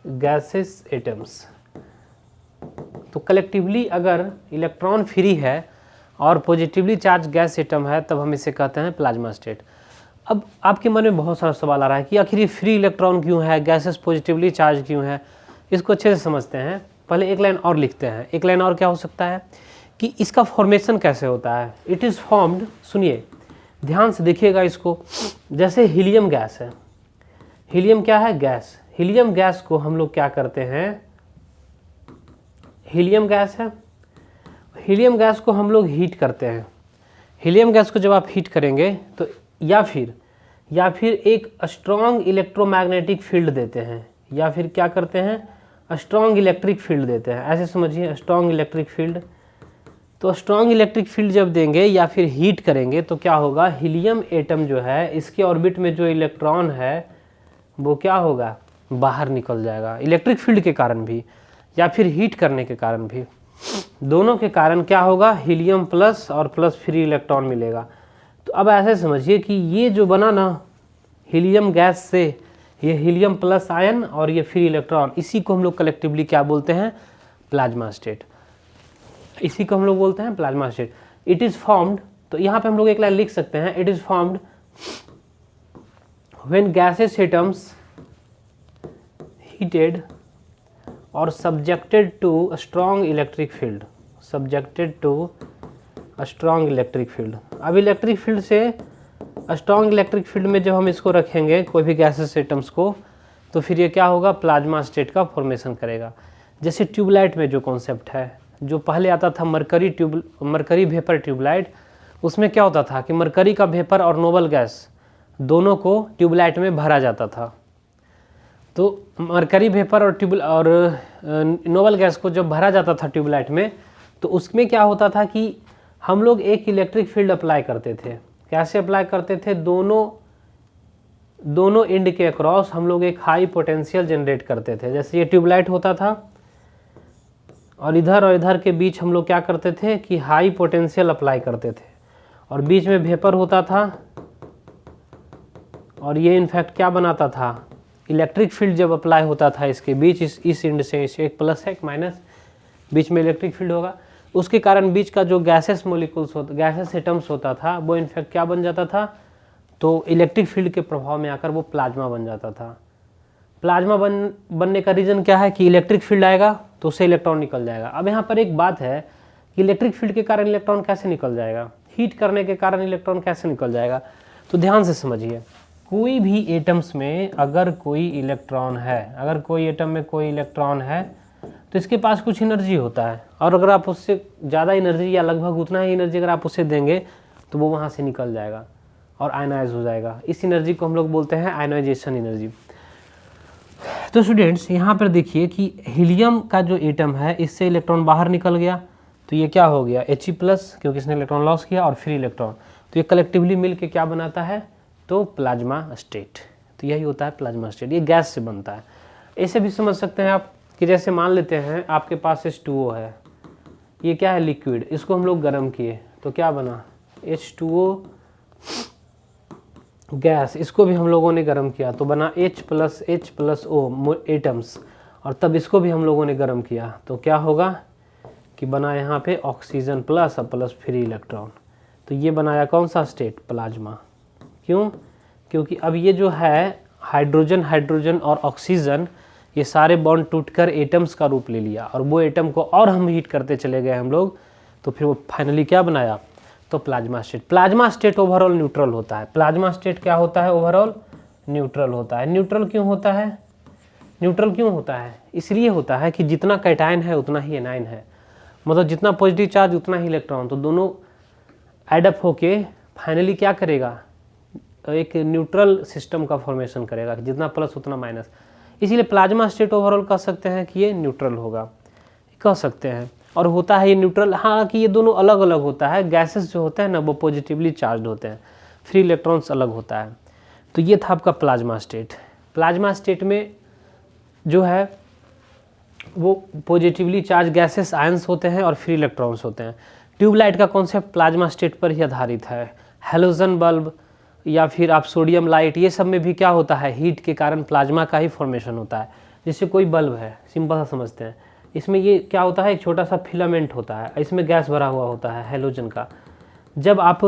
gases atoms. तो कलेक्टिवली अगर इलेक्ट्रॉन फ्री है और पॉजिटिवली चार्ज गैस एटम है, तब हम इसे कहते हैं प्लाज्मा स्टेट। अब आपके मन में बहुत सारा सवाल आ रहा है कि आखिर ये फ्री इलेक्ट्रॉन क्यों है, गैसेस पॉजिटिवली चार्ज क्यों है। इसको अच्छे से समझते हैं। पहले एक लाइन और लिखते हैं। एक लाइन और क्या हो सकता है कि इसका फॉर्मेशन कैसे होता है। इट इज़ फॉर्म्ड, सुनिए ध्यान से देखिएगा इसको, जैसे हीलियम गैस है। हीलियम क्या है, गैस। हीलियम गैस को हम लोग क्या करते हैं, हीलियम गैस है, हीलियम गैस को हम लोग हीट करते हैं। हीलियम गैस को जब आप हीट करेंगे तो या फिर एक स्ट्रॉन्ग इलेक्ट्रोमैग्नेटिक फील्ड देते हैं, या फिर क्या करते हैं, स्ट्रॉन्ग इलेक्ट्रिक फील्ड देते हैं। ऐसे समझिए, स्ट्रॉन्ग इलेक्ट्रिक फील्ड। तो स्ट्रॉन्ग इलेक्ट्रिक फील्ड जब देंगे या फिर हीट करेंगे तो क्या होगा, हीलियम एटम जो है इसके ऑर्बिट में जो इलेक्ट्रॉन है वो क्या होगा, बाहर निकल जाएगा, इलेक्ट्रिक फील्ड के कारण भी या फिर हीट करने के कारण भी। दोनों के कारण क्या होगा, हीलियम प्लस और प्लस फ्री इलेक्ट्रॉन मिलेगा। तो अब ऐसे समझिए कि ये जो बना ना हीलियम गैस से, ये हीलियम प्लस आयन और ये फ्री इलेक्ट्रॉन, इसी को हम लोग कलेक्टिवली क्या बोलते हैं, प्लाज्मा स्टेट। इसी को हम लोग बोलते हैं plasma state. It is formed, तो यहाँ पे हम लोग एक लाइन लिख सकते हैं, it is formed when gases atoms heated और subjected to a strong electric field, subjected to a strong electric field। अब इलेक्ट्रिक फील्ड से स्ट्रॉन्ग इलेक्ट्रिक फील्ड में जब हम इसको रखेंगे कोई भी गैसेस एटम्स को, तो फिर ये क्या होगा, प्लाज्मा स्टेट का फॉर्मेशन करेगा। जैसे ट्यूबलाइट में जो कॉन्सेप्ट है, जो पहले आता था मरकरी वेपर ट्यूबलाइट, उसमें क्या होता था कि मरकरी का वेपर और नोबल गैस दोनों को ट्यूबलाइट में भरा जाता था। तो मरकरी वेपर और नोबल गैस को जब भरा जाता था ट्यूबलाइट में, तो उसमें क्या होता था कि हम लोग एक इलेक्ट्रिक फील्ड अप्लाई करते थे। कैसे अप्लाई करते थे, दोनों एंड के अक्रॉस हम लोग एक हाई पोटेंशियल जनरेट करते थे। जैसे ये ट्यूबलाइट होता था और इधर के बीच हम लोग क्या करते थे कि हाई पोटेंशियल अप्लाई करते थे, और बीच में वेपर होता था, और ये इनफैक्ट क्या बनाता था, इलेक्ट्रिक फील्ड जब अप्लाई होता था इसके बीच, इस एंड से इस एक प्लस एक माइनस, बीच में इलेक्ट्रिक फील्ड होगा, उसके कारण बीच का जो गैसेस मॉलिक्यूल्स होता, गैसेस एटम्स होता था, वो इनफैक्ट क्या बन जाता था, तो इलेक्ट्रिक फील्ड के प्रभाव में आकर वो प्लाज्मा बन जाता था। प्लाज्मा बनने का रीज़न क्या है कि इलेक्ट्रिक फील्ड आएगा तो उससे इलेक्ट्रॉन निकल जाएगा। अब यहाँ पर एक बात है कि इलेक्ट्रिक फील्ड के कारण इलेक्ट्रॉन कैसे निकल जाएगा, हीट करने के कारण इलेक्ट्रॉन कैसे निकल जाएगा। तो ध्यान से समझिए, कोई भी एटम्स में अगर कोई इलेक्ट्रॉन है, अगर कोई एटम में कोई इलेक्ट्रॉन है, तो इसके पास कुछ एनर्जी होता है, और अगर आप उससे ज़्यादा एनर्जी या लगभग उतना ही एनर्जी अगर आप उसे देंगे तो वो वहाँ से निकल जाएगा और आयनाइज हो जाएगा। इस एनर्जी को हम लोग बोलते हैं आयनाइजेशन एनर्जी। तो स्टूडेंट्स यहाँ पर देखिए कि हीलियम का जो एटम है, इससे इलेक्ट्रॉन बाहर निकल गया, तो ये क्या हो गया, He+, क्योंकि इसने इलेक्ट्रॉन लॉस किया, और फ्री इलेक्ट्रॉन, तो ये कलेक्टिवली मिल के क्या बनाता है, तो प्लाज्मा स्टेट। तो यही होता है प्लाज्मा स्टेट, ये गैस से बनता है। ऐसे भी समझ सकते हैं आप कि जैसे मान लेते हैं आपके पास H2O है, ये क्या है, लिक्विड, इसको हम लोग गर्म किए तो क्या बना, H2O गैस, इसको भी हम लोगों ने गर्म किया तो बना H+O एटम्स, और तब इसको भी हम लोगों ने गर्म किया तो क्या होगा कि बना यहाँ पे ऑक्सीजन प्लस और प्लस फ्री इलेक्ट्रॉन। तो ये बनाया कौन सा स्टेट, प्लाज्मा। क्यों, क्योंकि अब ये जो है हाइड्रोजन और ऑक्सीजन, ये सारे बॉन्ड टूटकर एटम्स का रूप ले लिया, और वो एटम को और हम हीट करते चले गए हम लोग, तो फिर वो फाइनली क्या बनाया, तो plasma state. Plasma state overall neutral होता है। प्लाज्मा स्टेट क्या होता है, ओवरऑल न्यूट्रल होता है। न्यूट्रल क्यों होता है, न्यूट्रल क्यों होता है, इसलिए होता है कि जितना कैटायन है उतना ही एनायन है, मतलब जितना पॉजिटिव चार्ज उतना ही इलेक्ट्रॉन, तो दोनों एडअप होके फाइनली क्या करेगा, एक न्यूट्रल सिस्टम का फॉर्मेशन करेगा, जितना प्लस उतना माइनस। इसीलिए प्लाज्मा स्टेट ओवरऑल कह सकते हैं कि ये न्यूट्रल होगा, कह सकते हैं। और होता है ये न्यूट्रल, हाँ कि ये दोनों अलग अलग होता है। गैसेस जो होते हैं ना वो पॉजिटिवली चार्ज होते हैं, फ्री इलेक्ट्रॉन्स अलग होता है। तो ये था आपका प्लाज्मा स्टेट। प्लाज्मा स्टेट में जो है वो पॉजिटिवली चार्ज गैसेस आयंस होते हैं और फ्री इलेक्ट्रॉन्स होते हैं। ट्यूबलाइट का कॉन्सेप्ट प्लाज्मा स्टेट पर ही आधारित है। हैलोजन बल्ब या फिर आप सोडियम लाइट, ये सब में भी क्या होता है, हीट के कारण प्लाज्मा का ही फॉर्मेशन होता है। जैसे कोई बल्ब है, सिंपल सा समझते हैं, इसमें ये क्या होता है, एक छोटा सा फिलामेंट होता है, इसमें गैस भरा हुआ होता है हैलोजन का। जब आप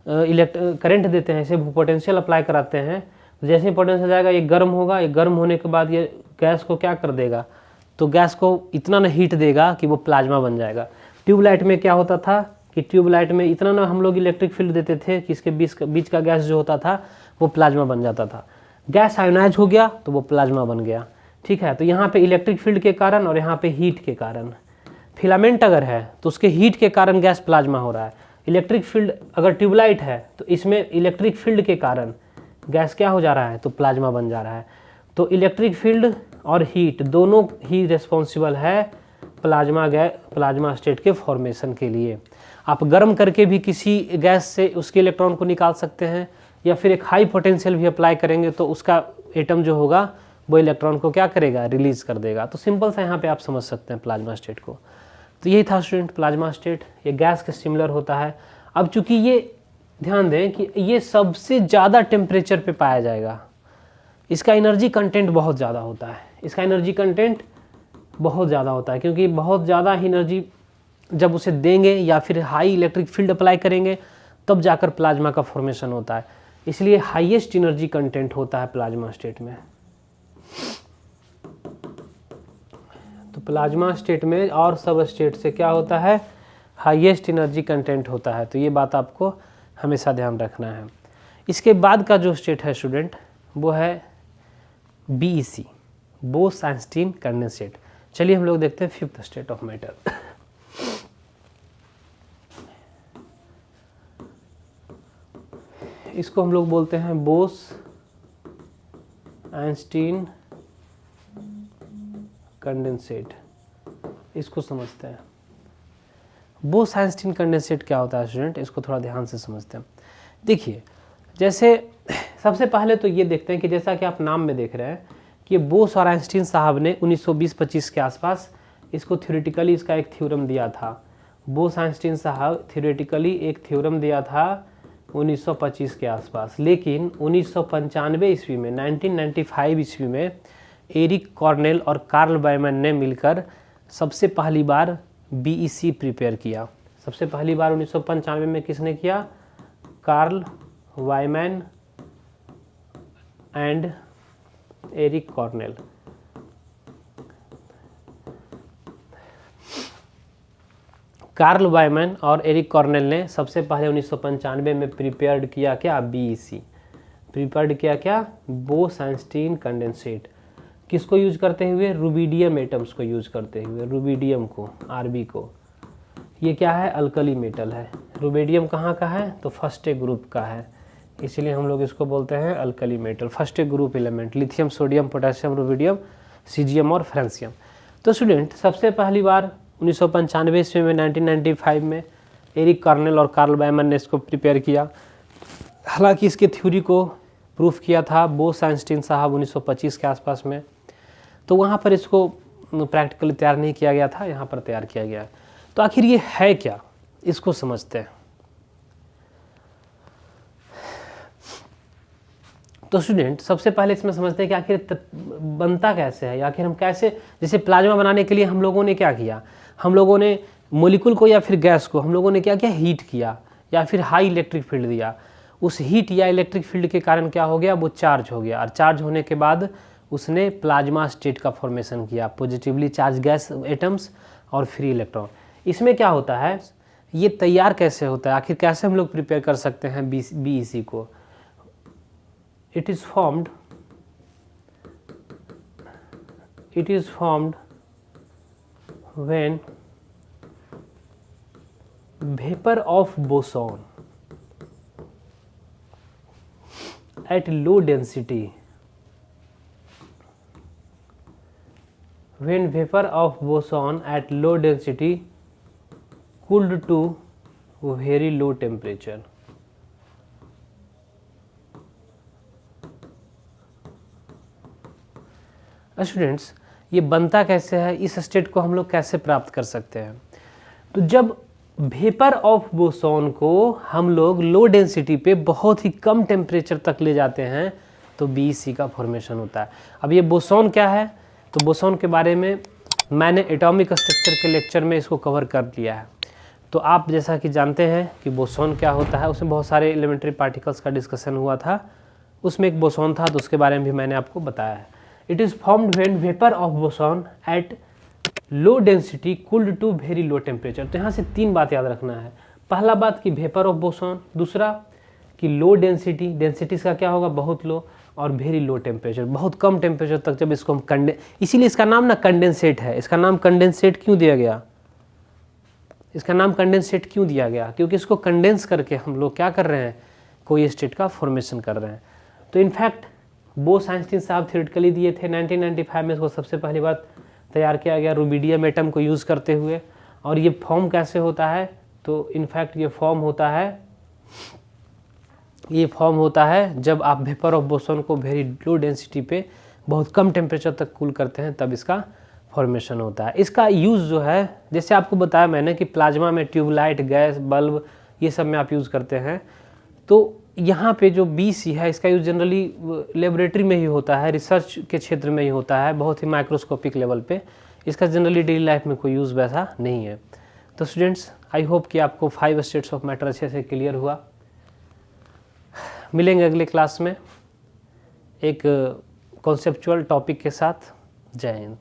करंट देते हैं, इसे पोटेंशियल अप्लाई कराते हैं, जैसे ही पोटेंशियल जाएगा ये गर्म होगा, ये गर्म होने के बाद ये गैस को क्या कर देगा, तो गैस को इतना ना हीट देगा कि वो प्लाज्मा बन जाएगा। ट्यूबलाइट में क्या होता था कि ट्यूबलाइट में इतना ना हम लोग इलेक्ट्रिक फील्ड देते थे कि इसके बीच का गैस जो होता था वो प्लाज्मा बन जाता था। गैस आयोनाइज हो गया तो वो प्लाज्मा बन गया। ठीक है, तो यहाँ पे इलेक्ट्रिक फील्ड के कारण और यहाँ पे हीट के कारण, फिलामेंट अगर है तो उसके हीट के कारण गैस प्लाज्मा हो रहा है। इलेक्ट्रिक फील्ड अगर ट्यूबलाइट है तो इसमें इलेक्ट्रिक फील्ड के कारण गैस क्या हो जा रहा है, तो प्लाज्मा बन जा रहा है। तो इलेक्ट्रिक फील्ड और हीट दोनों ही रिस्पॉन्सिबल है प्लाज्मा स्टेट के फॉर्मेशन के लिए। आप गर्म करके भी किसी गैस से उसके इलेक्ट्रॉन को निकाल सकते हैं, या फिर एक हाई पोटेंशियल भी अप्लाई करेंगे तो उसका एटम जो होगा वो इलेक्ट्रॉन को क्या करेगा, रिलीज कर देगा। तो सिंपल सा यहाँ पे आप समझ सकते हैं प्लाज्मा स्टेट को। तो यही था स्टूडेंट प्लाज्मा स्टेट, ये गैस के सिमिलर होता है। अब चूंकि ये ध्यान दें कि ये सबसे ज़्यादा टेम्परेचर पे पाया जाएगा, इसका एनर्जी कंटेंट बहुत ज़्यादा होता है, इसका एनर्जी कंटेंट बहुत ज़्यादा होता है, क्योंकि बहुत ज़्यादा एनर्जी जब उसे देंगे या फिर हाई इलेक्ट्रिक फील्ड अप्लाई करेंगे तब जाकर प्लाज्मा का फॉर्मेशन होता है। इसलिए हाईएस्ट एनर्जी कंटेंट होता है प्लाज्मा स्टेट में। तो प्लाज्मा स्टेट में और सब स्टेट से क्या होता है, हाईएस्ट एनर्जी कंटेंट होता है। तो ये बात आपको हमेशा ध्यान रखना है। इसके बाद का जो स्टेट है स्टूडेंट वो है BEC, बोस-आइंस्टीन कंडेंसेट। चलिए हम लोग देखते हैं फिफ्थ स्टेट ऑफ मैटर। इसको हम लोग बोलते हैं बोस-आइंस्टीन कंडेंसेट। इसको समझते हैं। बोस-आइंस्टीन कंडेंसेट क्या होता है स्टूडेंट, इसको थोड़ा ध्यान से समझते हैं। देखिए, जैसे सबसे पहले तो ये देखते हैं कि जैसा कि आप नाम में देख रहे हैं कि बोस और आइंस्टीन साहब ने 1920-25 के आसपास इसको थ्योरेटिकली इसका एक थ्योरम दिया था। बोस आइंस्टीन साहब थ्योरेटिकली एक थ्योरम दिया था 1925 के आसपास, लेकिन 1995 ईस्वी में 1995 ईस्वी में एरिक कॉर्नेल और कार्ल वाइमन ने मिलकर सबसे पहली बार BEC प्रिपेयर किया। सबसे पहली बार 1995 में किसने किया? Carl Wieman and Eric Cornell. Carl Wieman और एरिक कॉर्नेल ने सबसे पहले 1995 में प्रिपेयर्ड किया क्या? BEC। प्रिपेयर्ड किया क्या? Bose-Einstein condensate. किसको यूज करते हुए? रुबिडियम एटम्स को यूज करते हुए, रुबिडियम को, Rb को। ये क्या है? अल्कली मेटल है। रुबिडियम कहाँ का है? तो फर्स्ट ग्रुप का है, इसलिए हम लोग इसको बोलते हैं alkali metal, first group element. Lithium, sodium, potassium, rubidium, caesium और फ्रांसियम। तो स्टूडेंट सबसे पहली बार 1995 ईस्वी में 1995 में एरिक कॉर्नेल और कार्ल वाइमन ने इसको प्रिपेयर किया। हालांकि इसके थ्योरी को प्रूफ किया था बोस-आइंस्टीन साहब 1925 के आसपास में, तो वहाँ पर इसको प्रैक्टिकली तैयार नहीं किया गया था, यहाँ पर तैयार किया गया। तो आखिर ये है क्या, इसको समझते हैं। तो स्टूडेंट सबसे पहले इसमें समझते हैं कि आखिर बनता कैसे है, आखिर हम कैसे, जैसे प्लाज्मा बनाने के लिए हम लोगों ने क्या किया, हम लोगों ने मॉलिक्यूल को या फिर गैस को हम लोगों ने क्या किया? हीट किया या फिर हाई इलेक्ट्रिक फील्ड दिया। उस हीट या इलेक्ट्रिक फील्ड के कारण क्या हो गया? वो चार्ज हो गया, और चार्ज होने के बाद उसने प्लाज्मा स्टेट का फॉर्मेशन किया, पॉजिटिवली चार्ज गैस एटम्स और फ्री इलेक्ट्रॉन। इसमें क्या होता है, ये तैयार कैसे होता है, आखिर कैसे हम लोग प्रिपेयर कर सकते हैं BEC को? It is formed when vapor of boson at low density, when vapor of boson at low density cooled to very low temperature। Students ये बनता कैसे है, इस स्टेट को हम लोग कैसे प्राप्त कर सकते हैं? तो जब वेपर ऑफ बोसॉन को हम लोग लो डेंसिटी पे बहुत ही कम टेम्परेचर तक ले जाते हैं तो BEC का फॉर्मेशन होता है। अब ये बोसॉन क्या है, तो बोसॉन के बारे में मैंने एटॉमिक स्ट्रक्चर के लेक्चर में इसको कवर कर लिया है। तो आप जैसा कि जानते हैं कि बोसॉन क्या होता है, उसमें बहुत सारे एलिमेंट्री पार्टिकल्स का डिस्कशन हुआ था, उसमें एक बोसॉन था, तो उसके बारे में भी मैंने आपको बताया है। It is formed when vapor of boson at low density cooled to very low temperature। तो यहाँ से तीन बात याद रखना है। पहला बात कि वेपर ऑफ बोसॉन, दूसरा कि लो डेंसिटी, डेंसिटी का क्या होगा? बहुत लो, और वेरी लो टेम्परेचर, बहुत कम टेम्परेचर तक जब इसको हम इसीलिए इसका नाम ना कंडेंसेट है। इसका नाम कंडेंसेट क्यों दिया गया? इसका नाम कंडेंसेट क्यों दिया गया? क्योंकि इसको कंडेंस करके हम लोग क्या कर रहे हैं? कोई स्टेट का फॉर्मेशन कर रहे हैं। तो इनफैक्ट बोस-आइंस्टीन साहब थ्योरेटिकली दिए थे 1995 में, इसको सबसे पहली बार तैयार किया गया रुबिडियम एटम को यूज़ करते हुए। और ये फॉर्म कैसे होता है? तो इनफैक्ट ये फॉर्म होता है जब आप वेपर ऑफ बोसॉन को वेरी लो डेंसिटी पे बहुत कम टेम्परेचर तक कूल करते हैं, तब इसका फॉर्मेशन होता है। इसका यूज़ जो है, जैसे आपको बताया मैंने कि प्लाज्मा में ट्यूबलाइट, गैस, बल्ब, ये सब में आप यूज़ करते हैं। तो यहाँ पे जो BEC है, इसका यूज़ जनरली लेबोरेटरी में ही होता है, रिसर्च के क्षेत्र में ही होता है, बहुत ही माइक्रोस्कोपिक लेवल पे। इसका जनरली डेली लाइफ में कोई यूज़ वैसा नहीं है। तो स्टूडेंट्स आई होप कि आपको 5 स्टेट्स ऑफ मैटर अच्छे से क्लियर हुआ। मिलेंगे अगले क्लास में एक कॉन्सेप्चुअल टॉपिक के साथ। जय हिंद।